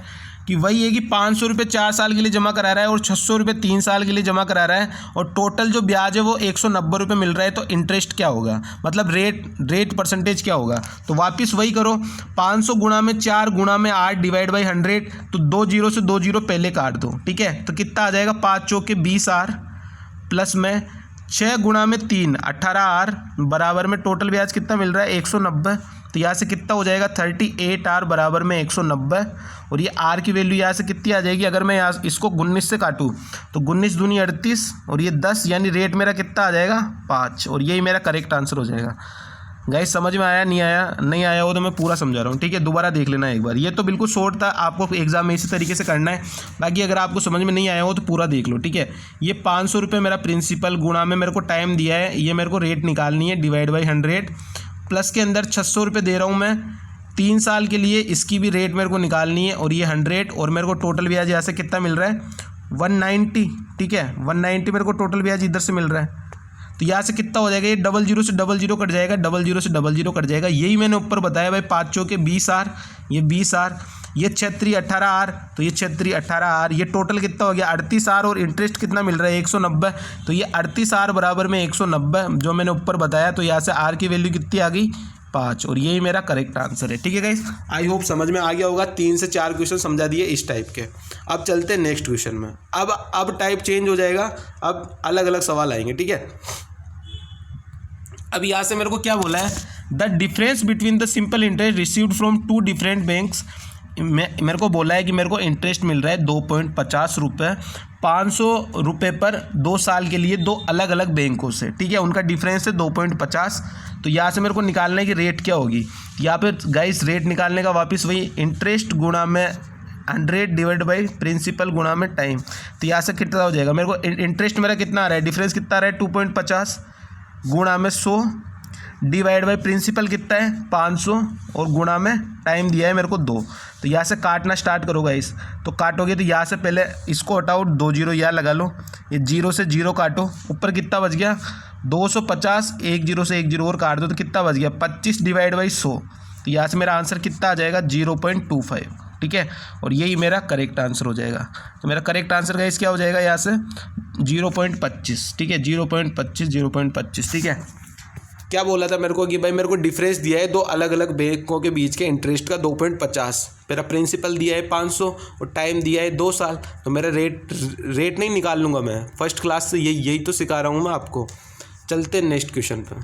कि वही है कि 500 रुपये 4 साल के लिए जमा करा रहा है और 600 रुपये 3 साल के लिए जमा करा रहा है, और टोटल जो ब्याज है वो 190 रुपये मिल रहा है, तो इंटरेस्ट क्या होगा, मतलब रेट परसेंटेज क्या होगा। तो वापस वही करो, 500 गुणा में 4 गुणा में 8 डिवाइड बाई 100, तो 2 जीरो से 2 जीरो पहले काट दो। ठीक है, तो कितना आ जाएगा 5 चौके 20R प्लस में 6 गुणा में 3 18R बराबर में टोटल ब्याज कितना मिल रहा है 190। तो यहाँ से कितना हो जाएगा 38R बराबर में 190, और ये R की वैल्यू यहाँ से कितनी आ जाएगी, अगर मैं यहाँ इसको 19 से काटूँ तो 19 दूनी 38 और ये 10, यानी रेट मेरा कितना आ जाएगा 5, और यही मेरा करेक्ट आंसर हो जाएगा। गाइस समझ में आया नहीं आया, नहीं आया हो तो मैं पूरा समझा रहा हूँ, ठीक है, दोबारा देख लेना एक बार। ये तो बिल्कुल शॉर्ट था, आपको एग्जाम में इसी तरीके से करना है। बाकी अगर आपको समझ में नहीं आया हो तो पूरा देख लो, ठीक है। ये 500 रुपये मेरा प्रिंसिपल गुणा में मेरे को टाइम दिया है, ये मेरे को रेट निकालनी है, डिवाइड बाई 100 प्लस के अंदर 600 रुपये दे रहा हूँ मैं 3 साल के लिए, इसकी भी रेट मेरे को निकालनी है, और ये 100, और मेरे को टोटल ब्याज यहाँ से कितना मिल रहा है 190, ठीक है, 190 मेरे को टोटल ब्याज इधर से मिल रहा है। तो यहाँ से कितना हो जाएगा, ये 00 से 00 कट जाएगा, 00 से 00 कट जाएगा। यही मैंने ऊपर बताया भाई, 5 चौके 20 आर, ये 20 आर, ये 6 18 आर, तो ये 6 18 आर, ये टोटल कितना हो गया 38 आर, और इंटरेस्ट कितना मिल रहा है 190, तो ये 38 आर बराबर में 190 जो मैंने ऊपर बताया। तो यहाँ से आर की वैल्यू कितनी आ गई 5, और यही मेरा करेक्ट आंसर है, ठीक है गाइस। आई होप समझ में आ गया होगा, 3 से 4 क्वेश्चन समझा दिए इस टाइप के। अब चलते हैं नेक्स्ट क्वेश्चन में। अब टाइप चेंज हो जाएगा, अब अलग अलग सवाल आएंगे, ठीक है। अब यहाँ से मेरे को क्या बोला है, the difference between the simple interest received from 2 different banks. मेरे को बोला है कि मेरे को इंटरेस्ट मिल रहा है 2.50 रुपये 500 रुपये पर 2 साल के लिए 2 अलग अलग बैंकों से, ठीक है, उनका डिफरेंस है 2.50। तो यहाँ से मेरे को निकालना है कि रेट क्या होगी। यहाँ पे गाइस रेट निकालने का वापस वही इंटरेस्ट गुणा में 100 डिवाइड बाई प्रिंसिपल गुणा में टाइम। तो यहाँ से कितना हो जाएगा, मेरे को इंटरेस्ट मेरा कितना आ रहा है, डिफरेंस कितना आ रहा है 2.50 गुणा में 100 डिवाइड बाई प्रिंसिपल कितना है 500, और गुणा में टाइम दिया है मेरे को 2। तो यहाँ से काटना स्टार्ट करो गाइस, तो काटोगे तो यहाँ से पहले इसको हटाओ, 2 जीरो यहाँ लगा लो, ये 0 से 0 काटो, ऊपर कितना बच गया 250, 1 0 से 1 0 और काट दो तो कितना बच गया 25 डिवाइड बाई 100। तो यहाँ से मेरा आंसर कितना आ जाएगा 0.25, ठीक है, और यही मेरा करेक्ट आंसर हो जाएगा। तो मेरा करेक्ट आंसर गाइस क्या हो जाएगा यहाँ से 0.25, ठीक है, 0.25, ठीक है। क्या बोला था मेरे को कि भाई मेरे को डिफरेंस दिया है 2 अलग अलग बैंकों के बीच के इंटरेस्ट का 2.50, मेरा प्रिंसिपल दिया है 500 और टाइम दिया है 2 साल। तो मेरा रेट नहीं निकाल लूँगा मैं, फर्स्ट क्लास से यही तो सिखा रहा हूँ मैं आपको। चलते नेक्स्ट क्वेश्चन पर।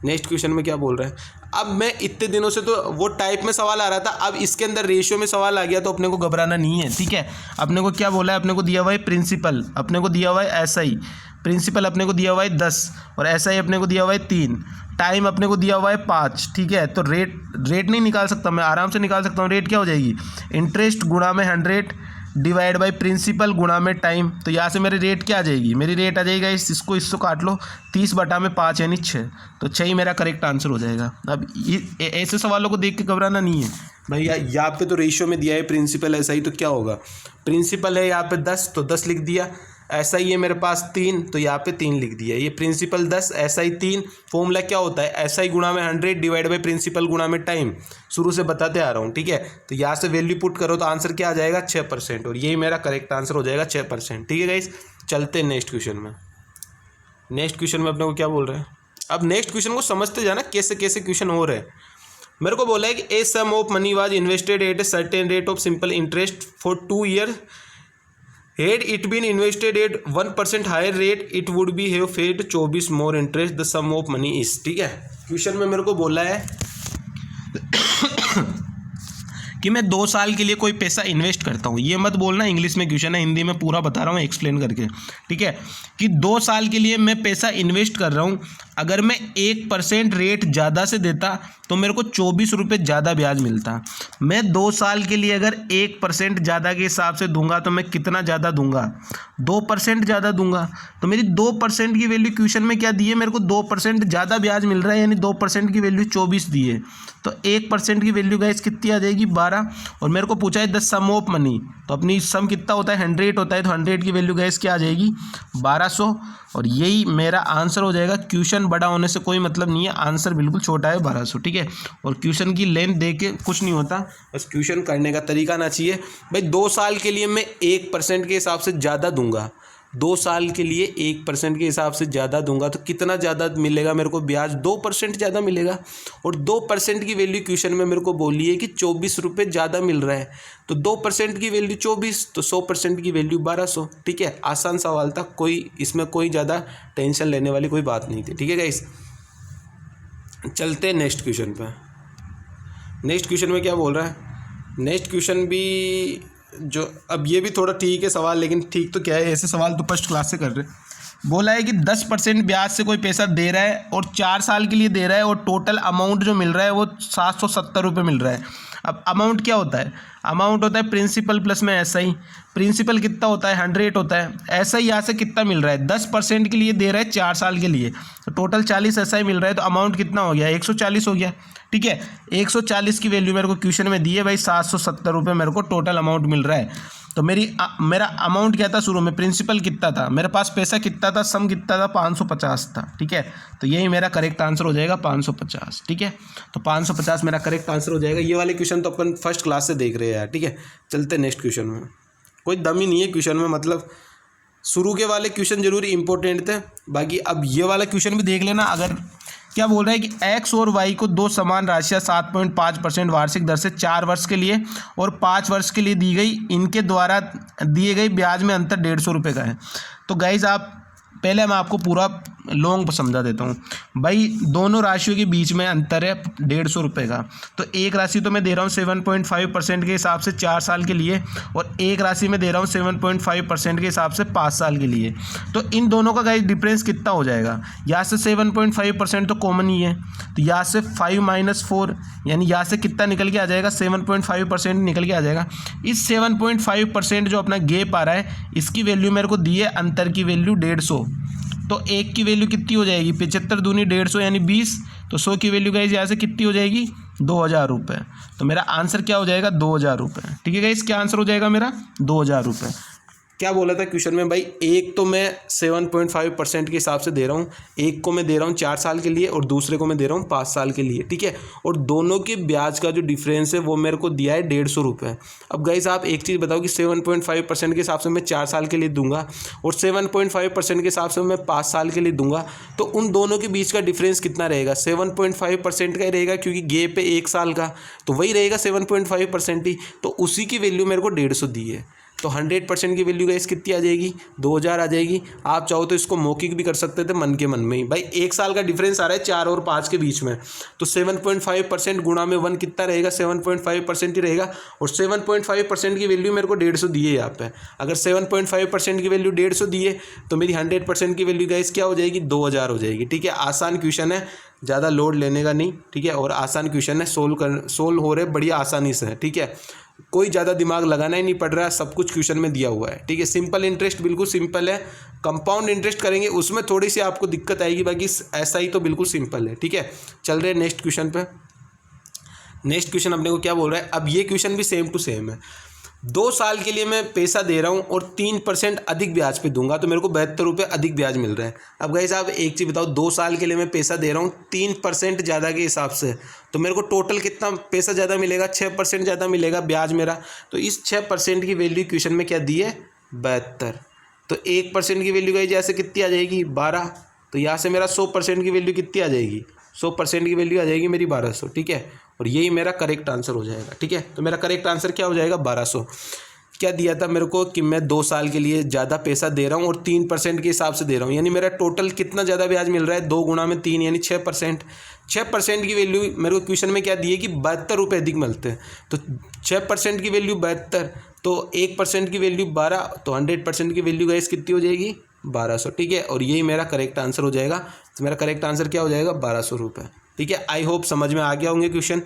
नेक्स्ट क्वेश्चन में क्या बोल रहा है, अब मैं इतने दिनों से तो वो टाइप में सवाल आ रहा था, अब इसके अंदर रेशियो में सवाल आ गया, तो अपने को घबराना नहीं है, ठीक है। अपने को क्या बोला है, अपने को दिया हुआ है प्रिंसिपल, अपने को दिया हुआ है एसआई, प्रिंसिपल अपने को दिया हुआ है 10 और एसआई अपने को दिया हुआ है 3, टाइम अपने को दिया हुआ है 5, ठीक है। तो रेट नहीं निकाल सकता मैं, आराम से निकाल सकता हूँ। रेट क्या हो जाएगी, इंटरेस्ट गुणा में 100 डिवाइड बाई प्रिंसिपल गुणा में टाइम। तो यहाँ से मेरी रेट क्या आ जाएगी, मेरी रेट आ जाएगा इसको काट लो 30/5 यानी 6, तो 6 ही मेरा करेक्ट आंसर हो जाएगा। अब ऐसे सवालों को देख के घबराना नहीं है भाई। यहाँ पे तो रेशियो में दिया है प्रिंसिपल ऐसा ही, तो क्या होगा, प्रिंसिपल है यहाँ पे 10 तो 10 लिख दिया, ऐसा ही है मेरे पास 3 तो यहाँ पे 3 लिख दिया। ये प्रिंसिपल 10 ऐसा ही 3, फॉर्मूला क्या होता है ऐसा ही गुणा में 100 डिवाइड बाई प्रिंसिपल गुणा में टाइम, शुरू से बताते आ रहा हूँ, ठीक है। तो यहाँ से वैल्यू पुट करो तो आंसर क्या आ जाएगा 6%, और यही मेरा करेक्ट आंसर हो जाएगा 6%, ठीक है गाइस। चलते हैं नेक्स्ट क्वेश्चन में। नेक्स्ट क्वेश्चन में अपने को क्या बोल रहे हैं, अब नेक्स्ट क्वेश्चन को समझते जाना कैसे कैसे क्वेश्चन हो रहे हैं। मेरे को बोला है कि a sum of money was invested at a certain rate of simple interest for 2 year. Had it been invested at 1% higher rate, it would be have paid 24 more interest. The sum of money is, ठीक है। Question में मेरे को बोला है कि मैं 2 साल के लिए कोई पैसा इन्वेस्ट करता हूँ। ये मत बोलना इंग्लिश में क्वेश्चन है, हिंदी में पूरा बता रहा हूँ एक्सप्लेन करके, ठीक है। कि 2 साल के लिए मैं पैसा इन्वेस्ट कर रहा हूँ, अगर मैं 1% रेट ज़्यादा से देता तो मेरे को 24 रुपये ज़्यादा ब्याज मिलता। मैं 2 साल के लिए अगर 1% ज़्यादा के हिसाब से दूंगा तो मैं कितना ज़्यादा दूंगा, 2% ज़्यादा दूंगा। तो मेरी 2% की वैल्यू क्वेश्चन में क्या दी है, मेरे को 2% ज़्यादा ब्याज मिल रहा है, यानी 2% की वैल्यू 24 दी है। तो 1% की वैल्यू गाइस कितनी आ जाएगी 12, और मेरे को पूछा है द सम ऑफ मनी, तो अपनी सम कितना होता है 100 होता है, तो 100 की वैल्यू गाइस क्या आ जाएगी 1200, और यही मेरा आंसर हो जाएगा। क्वेश्चन बड़ा होने से कोई मतलब नहीं है, आंसर बिल्कुल छोटा है 1200, ठीक है। और क्वेश्चन की लेंथ देख के कुछ नहीं होता, बस क्वेश्चन करने का तरीका आना चाहिए। भाई 2 साल के लिए मैं 1% के हिसाब से ज़्यादा दूंगा, 2 साल के लिए 1% के हिसाब से ज़्यादा दूंगा तो कितना ज़्यादा मिलेगा मेरे को ब्याज, 2% ज़्यादा मिलेगा। और 2% की वैल्यू क्वेश्चन में मेरे को बोली है कि 24 रुपये ज़्यादा मिल रहा है, तो 2% की वैल्यू 24, तो 100% की वैल्यू 1200, ठीक है। आसान सवाल था, कोई इसमें कोई ज़्यादा टेंशन लेने वाली कोई बात नहीं थी, ठीक है गाइस। चलते हैं नेक्स्ट क्वेश्चन पर। नेक्स्ट क्वेश्चन में क्या बोल रहा है, नेक्स्ट क्वेश्चन भी जो अब ये भी थोड़ा ठीक है सवाल, लेकिन ठीक तो क्या है, ऐसे सवाल तो फर्स्ट क्लास से कर रहे हैं। बोला है कि 10% ब्याज से कोई पैसा दे रहा है और 4 साल के लिए दे रहा है और टोटल अमाउंट जो मिल रहा है वो 770 रुपये मिल रहा है। अब अमाउंट क्या होता है? अमाउंट होता है प्रिंसिपल प्लस में SI। प्रिंसिपल कितना होता है? 100 होता है। SI यहाँ से कितना मिल रहा है? 10% के लिए दे रहा है 4 साल के लिए, तो टोटल 40 SI मिल रहा है, तो अमाउंट कितना हो गया? 140 हो गया। ठीक है, 140 की वैल्यू मेरे को क्वेश्चन में दी है भाई, 770 रुपये मेरे को टोटल अमाउंट मिल रहा है। तो मेरा अमाउंट क्या था शुरू में? प्रिंसिपल कितना था मेरे पास? पैसा कितना था? सम कितना था? 550 था। ठीक है, तो यही मेरा करेक्ट आंसर हो जाएगा 550। ठीक है, तो 550 मेरा करेक्ट आंसर हो जाएगा। ये वाले क्वेश्चन तो अपन फर्स्ट क्लास से देख रहे हैं यार। ठीक है, चलते नेक्स्ट क्वेश्चन में। कोई दम ही नहीं है क्वेश्चन में, मतलब शुरू के वाले क्वेश्चन जरूर इंपॉर्टेंट थे, बाकी अब ये वाला क्वेश्चन भी देख लेना। अगर क्या बोल रहा है कि x और y को दो समान राशियाँ 7.5% वार्षिक दर से 4 वर्ष के लिए और 5 वर्ष के लिए दी गई, इनके द्वारा दिए गई ब्याज में अंतर 150 रुपये का है। तो गाइज आप पहले मैं आपको पूरा लॉन्ग समझा देता हूँ। भाई दोनों राशियों के बीच में अंतर है 150 रुपये का। तो एक राशि तो मैं दे रहा हूँ 7.5% के हिसाब से 4 साल के लिए, और एक राशि में दे रहा हूँ 7.5% के हिसाब से 5 साल के लिए। तो इन दोनों का गाइस डिफरेंस कितना हो जाएगा? यहाँ से 7.5% तो कॉमन ही है, तो यहाँ से 5 - 4 यानी यहाँ से कितना निकल के आ जाएगा? 7.5% निकल के आ जाएगा। इस 7.5% जो अपना गैप आ रहा है, इसकी वैल्यू मेरे को दी है, अंतर की वैल्यू 150। तो एक की वैल्यू कितनी हो जाएगी? 75 दूनी 150 यानी 20। तो 100 की वैल्यू गाइस यहाँ से कितनी हो जाएगी? 2000 रुपये। तो मेरा आंसर क्या हो जाएगा? 2000 रुपये। ठीक है गाइस, क्या आंसर हो जाएगा मेरा? 2000 रुपये। क्या बोला था क्वेश्चन में भाई? एक तो मैं 7.5% के हिसाब से दे रहा हूँ, एक को मैं दे रहा हूँ 4 साल के लिए और दूसरे को मैं दे रहा हूँ 5 साल के लिए। ठीक है, और दोनों के ब्याज का जो डिफरेंस है वो मेरे को दिया है 150 रुपये। अब गाइस आप एक चीज़ बताओ कि 7.5% के हिसाब से मैं 4 साल के लिए दूंगा और 7.5% के हिसाब से मैं 5 साल के लिए दूंगा, तो उन दोनों के बीच का डिफरेंस कितना रहेगा? 7.5% का ही रहेगा, क्योंकि गैप है 1 साल का, तो वही रहेगा 7.5% ही। तो उसी की वैल्यू मेरे को 150 दी है, तो 100% की वैल्यू गाइस कितनी आ जाएगी? 2000 आ जाएगी। आप चाहो तो इसको मौखिक भी कर सकते थे, मन के मन में ही। भाई 1 साल का डिफरेंस आ रहा है 4 और 5 के बीच में, तो 7.5% गुणा में 1 कितना रहेगा? 7.5% ही रहेगा। और 7.5% की वैल्यू मेरे को 150 दी है यहाँ पे। अगर 7.5% की वैल्यू 150 दी है तो मेरी 100% की वैल्यू गाइस क्या हो जाएगी? 2000 हो जाएगी। ठीक है, आसान क्वेश्चन है, ज़्यादा लोड लेने का नहीं। ठीक है, और आसान क्वेश्चन है, सोल्व हो रहे बढ़िया आसानी से है। ठीक है, कोई ज़्यादा दिमाग लगाना ही नहीं पड़ रहा है, सब कुछ क्वेश्चन में दिया हुआ है। ठीक है, सिंपल इंटरेस्ट बिल्कुल सिंपल है। कंपाउंड इंटरेस्ट करेंगे उसमें थोड़ी सी आपको दिक्कत आएगी, बाकी ऐसा ही तो बिल्कुल सिंपल है। ठीक है, चल रहे नेक्स्ट क्वेश्चन पे। नेक्स्ट क्वेश्चन अपने को क्या बोल रहा है? अब ये क्वेश्चन भी सेम टू सेम है। 2 साल के लिए मैं पैसा दे रहा हूँ और 3% अधिक ब्याज पे दूंगा, तो मेरे को 72 रुपये अधिक ब्याज मिल रहा है। अब गाइस आप एक चीज़ बताओ, 2 साल के लिए मैं पैसा दे रहा हूँ 3% ज़्यादा के हिसाब से, तो मेरे को टोटल कितना पैसा ज़्यादा मिलेगा? 6% ज़्यादा मिलेगा ब्याज मेरा। तो इस 6% की वैल्यू क्वेश्चन में क्या दी है? 72। तो 1% की वैल्यू गाइस यहाँ से कितनी आ जाएगी? 12। तो यहाँ से मेरा 100% की वैल्यू कितनी आ जाएगी? 100% की वैल्यू आ जाएगी मेरी 1200। ठीक है, और यही मेरा करेक्ट आंसर हो जाएगा। ठीक है, तो मेरा करेक्ट आंसर क्या हो जाएगा? 1200। क्या दिया था मेरे को कि मैं 2 साल के लिए ज़्यादा पैसा दे रहा हूँ और 3% के हिसाब से दे रहा हूँ, यानी मेरा टोटल कितना ज़्यादा ब्याज मिल रहा है? 2 गुणा में 3 यानी 6%। 6% की वैल्यू मेरे को क्वेश्चन में क्या दी है कि 72 रुपये अधिक मिलते हैं। तो 6% की वैल्यू 72, तो 1% की वैल्यू 12, तो 100% की वैल्यू गाइस कितनी हो जाएगी? 1200। ठीक है, और यही मेरा करेक्ट आंसर हो जाएगा। तो मेरा करेक्ट आंसर क्या हो जाएगा? 1200 रुपये। ठीक है, आई होप समझ में आ गया होंगे क्वेश्चन।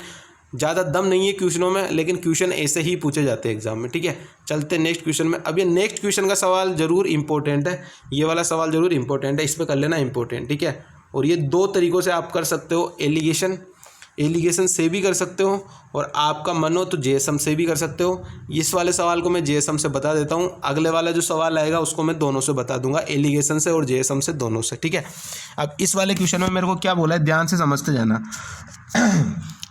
ज़्यादा दम नहीं है क्वेश्चनों में, लेकिन क्वेश्चन ऐसे ही पूछे जाते हैं एग्जाम में। ठीक है, चलते नेक्स्ट क्वेश्चन में। अब ये नेक्स्ट क्वेश्चन का सवाल जरूर इंपॉर्टेंट है, ये वाला सवाल जरूर इंपॉर्टेंट है, इस पर कर लेना इंपॉर्टेंट। ठीक है, और ये 2 तरीक़ों से आप कर सकते हो, एलिगेशन से भी कर सकते हो, और आपका मन हो तो जेएसएम से भी कर सकते हो। इस वाले सवाल को मैं जेएसएम से बता देता हूँ, अगले वाला जो सवाल आएगा उसको मैं दोनों से बता दूंगा, एलिगेशन से और जेएसएम से, दोनों से। ठीक है, अब इस वाले क्वेश्चन में मेरे को क्या बोला है, ध्यान से समझते जाना।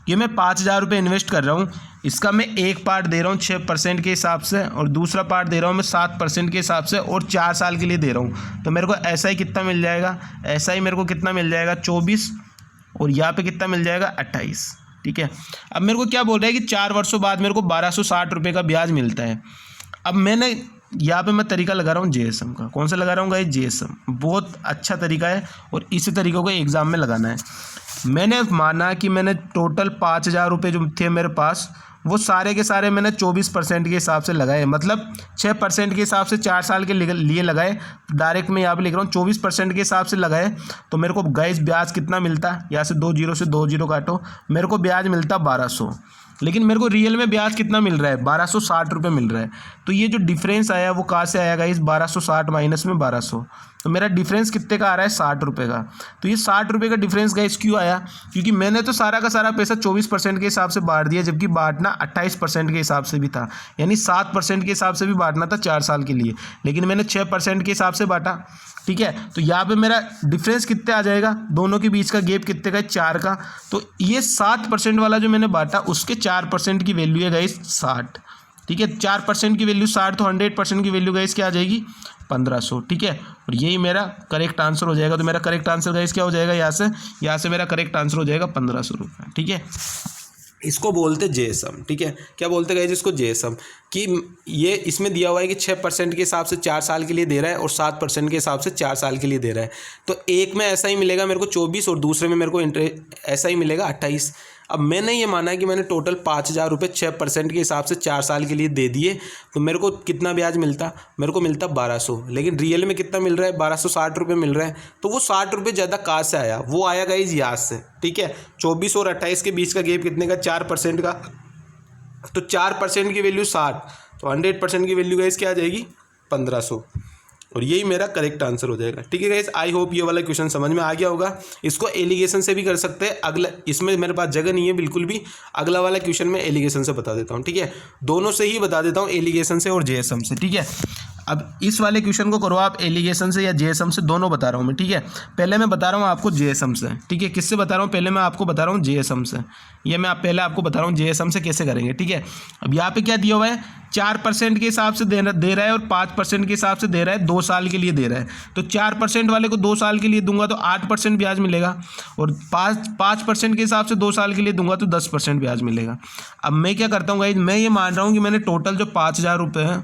ये मैं 5000 रुपये इन्वेस्ट कर रहा हूँ, इसका मैं एक पार्ट दे रहा हूँ 6% के हिसाब से और दूसरा पार्ट दे रहा हूँ मैं 7% के हिसाब से, और 4 साल के लिए दे रहा हूँ। तो मेरे को ऐसा ही कितना मिल जाएगा? ऐसा ही मेरे को कितना मिल जाएगा? 24, और यहाँ पे कितना मिल जाएगा? 28। ठीक है, अब मेरे को क्या बोल रहा है कि 4 वर्षों बाद मेरे को 1260 रुपये का ब्याज मिलता है। अब मैंने यहाँ पे मैं तरीका लगा रहा हूँ जेएसएम का। कौन सा लगा रहा हूँ गाइस? जेएसएम। बहुत अच्छा तरीका है और इसी तरीक़ों को एग्ज़ाम में लगाना है। मैंने माना कि मैंने टोटल 5000 रुपये जो थे मेरे पास, वो सारे के सारे मैंने 24% के हिसाब से लगाए, मतलब 6% के हिसाब से 4 साल के लिए लगाए। डायरेक्ट मैं यहाँ पे लिख रहा हूँ 24% के हिसाब से लगाए, तो मेरे को गाइस ब्याज कितना मिलता, यहाँ से 2 जीरो से 2 जीरो काटो, मेरे को ब्याज मिलता 1200। लेकिन मेरे को रियल में ब्याज कितना मिल रहा है, 1260 रुपये मिल रहा है। तो ये जो डिफरेंस आया वो कहाँ से आया गाइस, 1260 माइनस में 1200, तो मेरा डिफरेंस कितने का आ रहा है, 60 रुपये का। तो ये 60 रुपये का डिफरेंस गाइस क्यों आया, क्योंकि मैंने तो सारा का सारा पैसा 24% के हिसाब से बांट दिया, जबकि बांटना 28% के हिसाब से भी था, यानी 7% के हिसाब से भी बांटना था 4 साल के लिए, लेकिन मैंने 6% के हिसाब से बांटा। ठीक है, तो यहाँ पे मेरा डिफरेंस कितने आ जाएगा, दोनों के बीच का गैप कितने का है, 4 का। तो ये 7% वाला जो मैंने बांटा उसके 4% की वैल्यू है गाइस 60। ठीक है, 4% की वैल्यू 60, तो 100% की वैल्यू गाइस क्या आ जाएगी, 1500। ठीक है, और यही मेरा करेक्ट आंसर हो जाएगा। तो मेरा करेक्ट आंसर गाइस क्या हो जाएगा, यहाँ से मेरा करेक्ट आंसर हो जाएगा 1500 रुपये। ठीक है, इसको बोलते जेएसएम। ठीक है, क्या बोलते गाइस इसको, जेएसएम। कि ये इसमें दिया हुआ है कि 6% के हिसाब से 4 साल के लिए दे रहा है और 7% के हिसाब से 4 साल के लिए दे रहा है। तो एक में ऐसा ही मिलेगा मेरे को 24 और दूसरे में मेरे को ऐसा ही मिलेगा 28। अब मैंने ये माना है कि मैंने टोटल 5000 रुपये 6% के हिसाब से 4 साल के लिए दे दिए, तो मेरे को कितना ब्याज मिलता, मेरे को मिलता 1200। लेकिन रियल में कितना मिल रहा है, 1260 रुपये मिल रहा है। तो वो 60 रुपये ज़्यादा कहाँ से आया, वो आया गाइस यहाँ से। ठीक है, 24 और 28 के बीच का गैप कितने का, 4% का। तो 4% की वैल्यू 60, तो 100% की वैल्यू गाइस क्या आ जाएगी, 1500। और यही मेरा करेक्ट आंसर हो जाएगा। ठीक है गाइस, आई होप ये वाला क्वेश्चन समझ में आ गया होगा। इसको एलिगेशन से भी कर सकते हैं, अगला इसमें मेरे पास जगह नहीं है बिल्कुल भी, अगला वाला क्वेश्चन मैं एलिगेशन से बता देता हूँ। ठीक है, दोनों से ही बता देता हूँ, एलिगेशन से और जेएसएम से। ठीक है, अब इस वाले क्वेश्चन को करो आप एलिगेशन से या जेएसएम से, दोनों बता रहा हूँ मैं। ठीक है, पहले मैं बता रहा हूँ आपको जेएसएम से। ठीक है, किससे बता रहा हूँ, पहले मैं आपको बता रहा हूँ जेएसएम से। ये मैं पहले आपको बता रहा हूँ जेएसएम से कैसे करेंगे। ठीक है, अब यहाँ पे क्या दिया हुआ है, 4% के हिसाब से दे रहा है और 5% के हिसाब से दे रहा है, 2 साल के लिए दे रहा है। तो 4% वाले को 2 साल के लिए दूंगा तो 8% ब्याज मिलेगा, और 5% के हिसाब से 2 साल के लिए दूंगा तो 10% ब्याज मिलेगा। अब मैं क्या करता हूँ गाइस, मैं ये मान रहा हूँ कि मैंने टोटल जो 5000 रुपये है,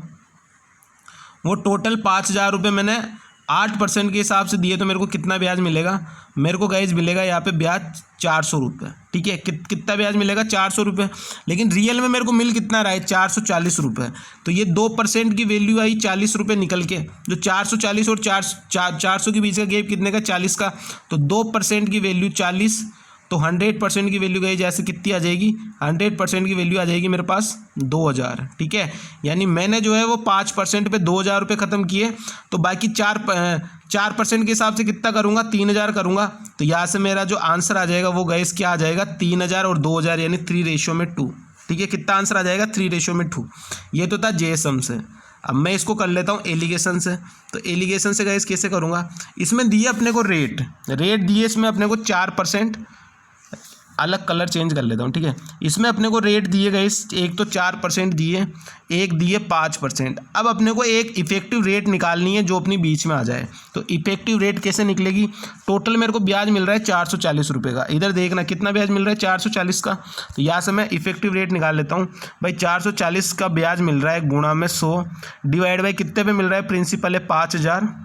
वो टोटल 5000 रुपये मैंने 8% के हिसाब से दिए, तो मेरे को कितना ब्याज मिलेगा, मेरे को गाइज मिलेगा यहाँ पे ब्याज 400 रुपये। ठीक है, कितना ब्याज मिलेगा, 400 रुपये। लेकिन रियल में मेरे को मिल कितना रहा है, 440 रुपये। तो ये 2% की वैल्यू आई 40 रुपये निकल के, जो 440 और 400 के बीच का गैप कितने का, 40 का। तो 2% की वैल्यू 40, तो 100% की वैल्यू गई जैसे कितनी आ जाएगी, 100% की वैल्यू आ जाएगी मेरे पास 2000। ठीक है, यानी मैंने जो है वो 5% पे 2000 रुपये ख़त्म किए, तो बाकी 4% के हिसाब से कितना करूँगा, 3000 करूँगा। तो यहाँ से मेरा जो आंसर आ जाएगा वो गैस क्या आ जाएगा, 3000 और 2000 यानी 3:2। ठीक है, कितना आंसर आ जाएगा, 3:2। ये तो था जेएसएम से। अब मैं इसको कर लेता हूँ एलिगेशन से। तो एलिगेशन से गाइस कैसे करूँगा, इसमें दिए अपने को रेट दिए, इसमें अपने को 4%, अलग कलर चेंज कर लेता हूँ। ठीक है, इसमें अपने को रेट दिए गए, एक तो 4% दिए, एक दिए 5%। अब अपने को एक इफेक्टिव रेट निकालनी है जो अपनी बीच में आ जाए। तो इफेक्टिव रेट कैसे निकलेगी, टोटल मेरे को ब्याज मिल रहा है 440 रुपये का, इधर देखना कितना ब्याज मिल रहा है, 440 का। तो यहाँ से मैं इफेक्टिव रेट निकाल लेता हूँ भाई, 440 का ब्याज मिल रहा है गुणा में 100, डिवाइड बाई कितने पे मिल रहा है, प्रिंसिपल है 5000,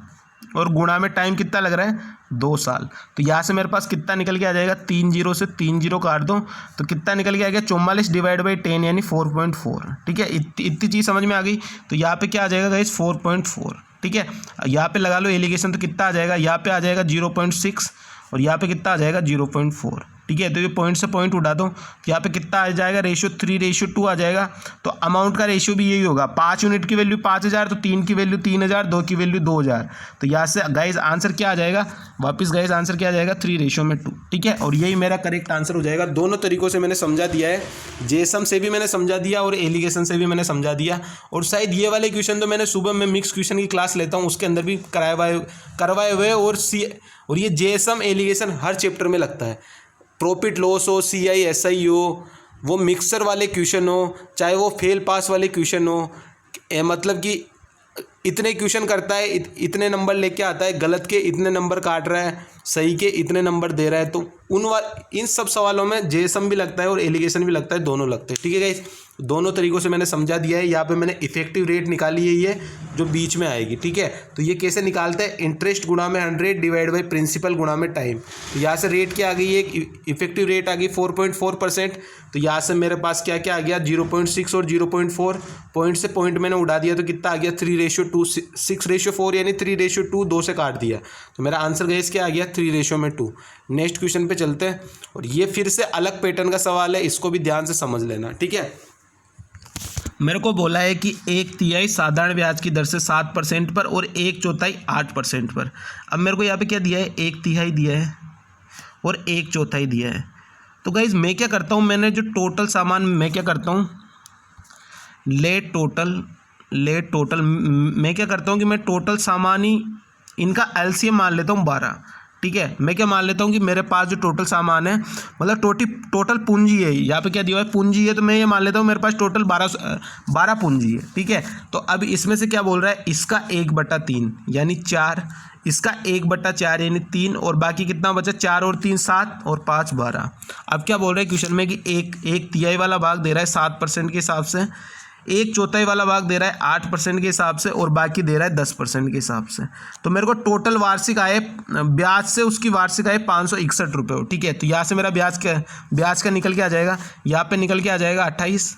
और गुणा में टाइम कितना लग रहा है, 2 साल। तो यहाँ से मेरे पास कितना निकल के आ जाएगा, 3 जीरो से 3 जीरो काट दो तो कितना निकल के आ गया, 44 डिवाइड बाई 10 यानी 4.4। ठीक है, इतनी चीज़ समझ में आ गई। तो यहाँ पे क्या आ जाएगा गाइस, 4.4। ठीक है, यहाँ पे लगा लो एलिगेशन, तो कितना आ जाएगा, यहाँ पे आ जाएगा 0.6 और यहाँ पे कितना आ जाएगा 0.4। ठीक है, तो ये पॉइंट से पॉइंट उठा दो, तो यहाँ पे कितना आ जाएगा, रेशियो 3:2 आ जाएगा। तो अमाउंट का रेशियो भी यही होगा, 5 यूनिट की वैल्यू 5000, तो 3 की वैल्यू 3000, 2 की वैल्यू 2000। तो यहाँ से गाइज आंसर क्या आ जाएगा, वापस गाइज आंसर क्या आ जाएगा, 3:2। ठीक है, और यही मेरा करेक्ट आंसर हो जाएगा। दोनों तरीकों से मैंने समझा दिया है, जेएसएम से भी मैंने समझा दिया और एलिगेशन से भी मैंने समझा दिया। और शायद ये वाले क्वेश्चन तो मैंने सुबह में मिक्स क्वेश्चन की क्लास लेता हूँ उसके अंदर भी करवाए हुए, और ये जेएसएम एलिगेशन हर चैप्टर में लगता है। प्रॉफिट लॉस हो, सीआई एसआई हो, वो मिक्सर वाले क्वेश्चन हो, चाहे वो फेल पास वाले क्वेश्चन हो, मतलब कि इतने क्वेश्चन करता है, इतने नंबर लेके आता है, गलत के इतने नंबर काट रहा है, सही के इतने नंबर दे रहा है। तो इन सब सवालों में जेएसएम भी लगता है और एलिगेशन भी लगता है, दोनों लगते हैं। ठीक है गाइस, दोनों तरीक़ों से मैंने समझा दिया है। यहाँ पे मैंने इफेक्टिव रेट निकाली है, ये जो बीच में आएगी, ठीक है। तो ये कैसे निकालते हैं, इंटरेस्ट गुणा में 100 डिवाइड बाई प्रिंसिपल गुणा में टाइम। तो यहाँ से रेट क्या आ गई है, इफेक्टिव रेट आ गई 4.4%। तो यहाँ से मेरे पास क्या क्या आ गया, 0.6 और 0.4, पॉइंट से पॉइंट मैंने उड़ा दिया तो कितना आ गया 3:2, 6:4 यानी 3:2, 2 से काट दिया। तो मेरा आंसर गाइस क्या आ गया 3:2। नेक्स्ट क्वेश्चन पे चलते हैं, और ये फिर से अलग पैटर्न का सवाल है, इसको भी ध्यान से समझ लेना, ठीक है। मेरे को बोला है कि 1/3 साधारण ब्याज की दर से 7% पर और 1/4 8% पर। अब मेरे को यहाँ पे क्या दिया है, 1/3 दिया है और 1/4 दिया है। तो गाइज मैं क्या करता हूँ, मैंने जो टोटल सामान मैं क्या करता हूँ, लेट टोटल मैं क्या करता हूँ कि मैं टोटल सामान ही इनका एलसीएम मान लेता हूँ 12, ठीक है। मैं क्या मान लेता हूँ कि मेरे पास जो टोटल सामान है, मतलब टोटल पूंजी है, यहाँ पे क्या दिया है पूंजी है, तो मैं ये मान लेता हूँ मेरे पास टोटल 12 पूंजी है, ठीक है। तो अब इसमें से क्या बोल रहा है, इसका 1/3 यानी 4, इसका 1/4 यानी 3, और बाकी कितना बचा, 4 और 3 7 और 5 12। अब क्या बोल रहे हैं क्वेश्चन में कि एक तिहाई वाला भाग दे रहा है 7% के हिसाब से, 1/4 वाला भाग दे रहा है 8% के हिसाब से, और बाकी दे रहा है 10% के हिसाब से। तो मेरे को टोटल वार्षिक आय ब्याज से उसकी वार्षिक आय 561 रुपये हो, ठीक है। तो यहाँ से मेरा ब्याज का निकल के आ जाएगा, यहाँ पे निकल के आ जाएगा 28,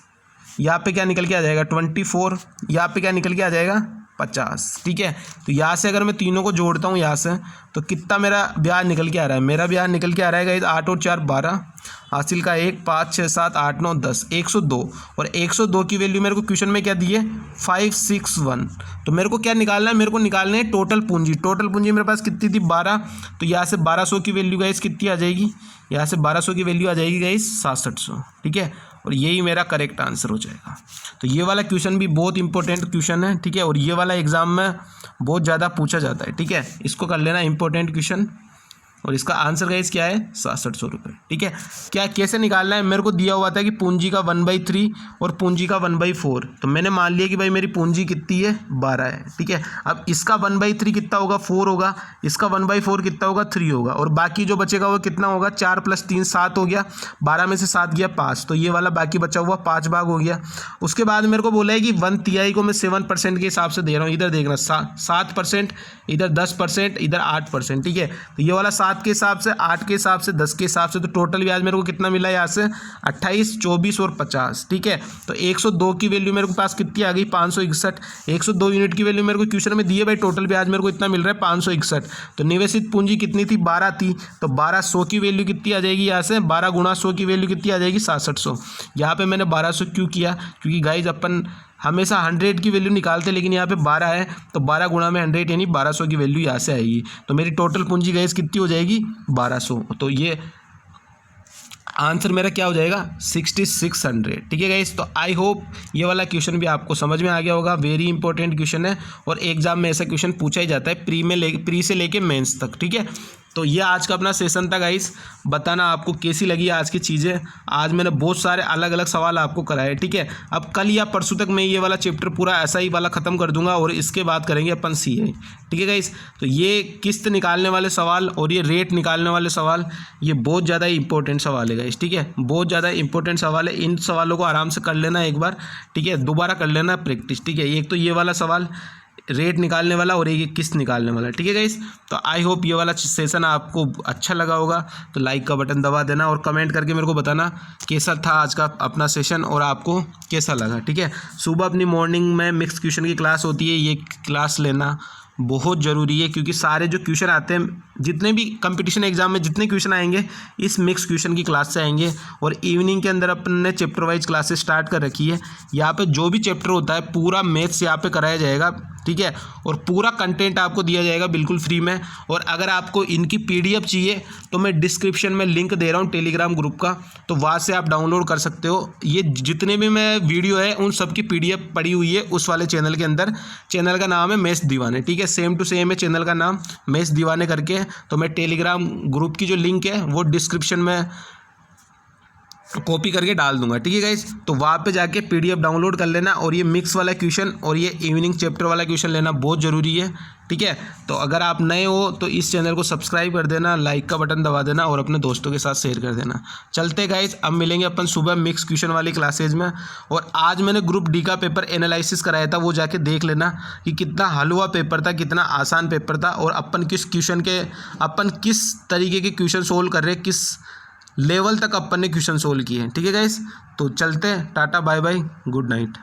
यहाँ पे क्या निकल के आ जाएगा 24, यहाँ पे क्या निकल के आ जाएगा 50, ठीक है। तो यहाँ से अगर मैं तीनों को जोड़ता हूँ यहाँ से, तो कितना मेरा ब्याज निकल के आ रहा है, मेरा ब्याज निकल के आ रहा है 8 और 4 12, हासिल का 1 5 6 7 8 9 10, 102। और 102 की वैल्यू मेरे को क्वेश्चन में क्या दी है 561। तो मेरे को क्या निकालना है, मेरे को निकालना है टोटल पूंजी। टोटल पूंजी मेरे पास कितनी थी 12, तो यहाँ से 1200 की वैल्यू गाइस कितनी आ जाएगी, यहाँ से 1200 की वैल्यू आ जाएगी गाइस 6700, ठीक है। और यही मेरा करेक्ट आंसर हो जाएगा। तो ये वाला क्वेश्चन भी बहुत इंपॉर्टेंट क्वेश्चन है, ठीक है, और ये वाला एग्जाम में बहुत ज़्यादा पूछा जाता है, ठीक है। इसको कर लेना इंपॉर्टेंट क्वेश्चन, और इसका आंसर गाइस क्या है 6700 रुपये, ठीक है। क्या कैसे निकालना है, मेरे को दिया हुआ था कि पूंजी का 1/3 और पूंजी का 1/4। तो मैंने मान लिया कि भाई मेरी पूंजी कितनी है 12 है, ठीक है। अब इसका 1/3 कितना होगा 4 होगा, इसका 1/4 कितना होगा 3 होगा, और बाकी जो बचेगा वो कितना होगा 4 + 3 7 हो गया, 12 में से 7 गया 5, तो ये वाला बाकी बचा हुआ 5 भाग हो गया। उसके बाद मेरे को बोला है कि 1/3 को मैं 7% के हिसाब से दे रहा हूँ, इधर देखना 7%, इधर 10%, इधर 8%, ठीक है। तो ये वाला 7 के हिसाब से, 8 के हिसाब से, 10 के हिसाब से, तो टोटल ब्याज मेरे को कितना मिला यहाँ से 28 24 और 50, ठीक है। तो 102 की वैल्यू मेरे को पास कितनी आ गई 561। 102 यूनिट की वैल्यू मेरे को क्वेश्चन में दी है भाई, टोटल ब्याज मेरे को इतना मिल रहा है 561। तो निवेशित पूंजी कितनी थी 12 थी, तो 1200 की वैल्यू कितनी आ जाएगी, यहाँ से 12 × 100 की वैल्यू कितनी आ जाएगी 6700। यहाँ पे मैंने 1200 क्यों किया, क्योंकि गाइज अपन हमेशा 100 की वैल्यू निकालते, लेकिन यहाँ पे 12 है, तो 12 × 100 यानी 1200 की वैल्यू यहाँ से आएगी। तो मेरी टोटल पूंजी गाइस कितनी हो जाएगी 1200। तो ये आंसर मेरा क्या हो जाएगा 6600, ठीक है गाइस। तो आई होप ये वाला क्वेश्चन भी आपको समझ में आ गया होगा। वेरी इंपॉर्टेंट क्वेश्चन है, और एग्जाम में ऐसा क्वेश्चन पूछा ही जाता है प्री से लेके मेंस तक, ठीक है। तो ये आज का अपना सेशन था गाइस। बताना आपको कैसी लगी आज की चीज़ें। आज मैंने बहुत सारे अलग अलग सवाल आपको कराए, ठीक है। अब कल या परसों तक मैं ये वाला चैप्टर पूरा ऐसा ही वाला ख़त्म कर दूंगा, और इसके बाद करेंगे अपन सीए, ठीक है गाइस। तो ये किस्त निकालने वाले सवाल और ये रेट निकालने वाले सवाल, ये बहुत ज़्यादा इंपॉर्टेंट सवाल है गाइस, ठीक है। बहुत ज़्यादा इंपॉर्टेंट सवाल है। इन सवालों को आराम से कर लेना एक बार, ठीक है, दोबारा कर लेना प्रैक्टिस, ठीक है। एक तो ये वाला सवाल रेट निकालने वाला, और एक किस्त निकालने वाला, ठीक है गाइस। तो आई होप ये वाला सेशन आपको अच्छा लगा होगा। तो लाइक का बटन दबा देना, और कमेंट करके मेरे को बताना कैसा था आज का अपना सेशन और आपको कैसा लगा, ठीक है। सुबह अपनी मॉर्निंग में मिक्स क्वेश्चन की क्लास होती है, ये क्लास लेना बहुत ज़रूरी है, क्योंकि सारे जो क्वेश्चन आते हैं, जितने भी कंपटीशन एग्जाम में जितने क्वेश्चन आएंगे इस मिक्स क्वेश्चन की क्लास से आएंगे। और इवनिंग के अंदर अपन ने चैप्टर वाइज क्लासेस स्टार्ट कर रखी है। यहाँ पे जो भी चैप्टर होता है पूरा मैथ्स यहाँ पे कराया जाएगा, ठीक है, और पूरा कंटेंट आपको दिया जाएगा बिल्कुल फ्री में। और अगर आपको इनकी PDF चाहिए तो मैं डिस्क्रिप्शन में लिंक दे रहा हूँ टेलीग्राम ग्रुप का, तो वहाँ से आप डाउनलोड कर सकते हो। ये जितने भी मैं वीडियो है उन सब की PDF पड़ी हुई है उस वाले चैनल के अंदर। चैनल का नाम है मैथ्स दीवाने, ठीक है, सेम टू सेम है चैनल का नाम मैथ्स दीवाने करके। तो मैं टेलीग्राम ग्रुप की जो लिंक है वो डिस्क्रिप्शन में कॉपी करके डाल दूंगा, ठीक है गाइस। तो वहाँ पे जाके PDF डाउनलोड कर लेना, और ये मिक्स वाला क्वेश्चन और ये इवनिंग चैप्टर वाला क्वेश्चन लेना बहुत ज़रूरी है, ठीक है। तो अगर आप नए हो तो इस चैनल को सब्सक्राइब कर देना, लाइक का बटन दबा देना और अपने दोस्तों के साथ शेयर कर देना। चलते गाइस, अब मिलेंगे अपन सुबह मिक्स क्वेश्चन वाली क्लासेज में। और आज मैंने ग्रुप डी का पेपर एनालिसिस कराया था, वो जाके देख लेना कि कितना हलवा पेपर था, कितना आसान पेपर था, और अपन किस तरीके के क्वेश्चन सोल्व कर रहे हैं, किस लेवल तक अपन ने क्वेश्चन सोल्व किए हैं, ठीक है गाइस। तो चलते हैं, tata bye bye, good night.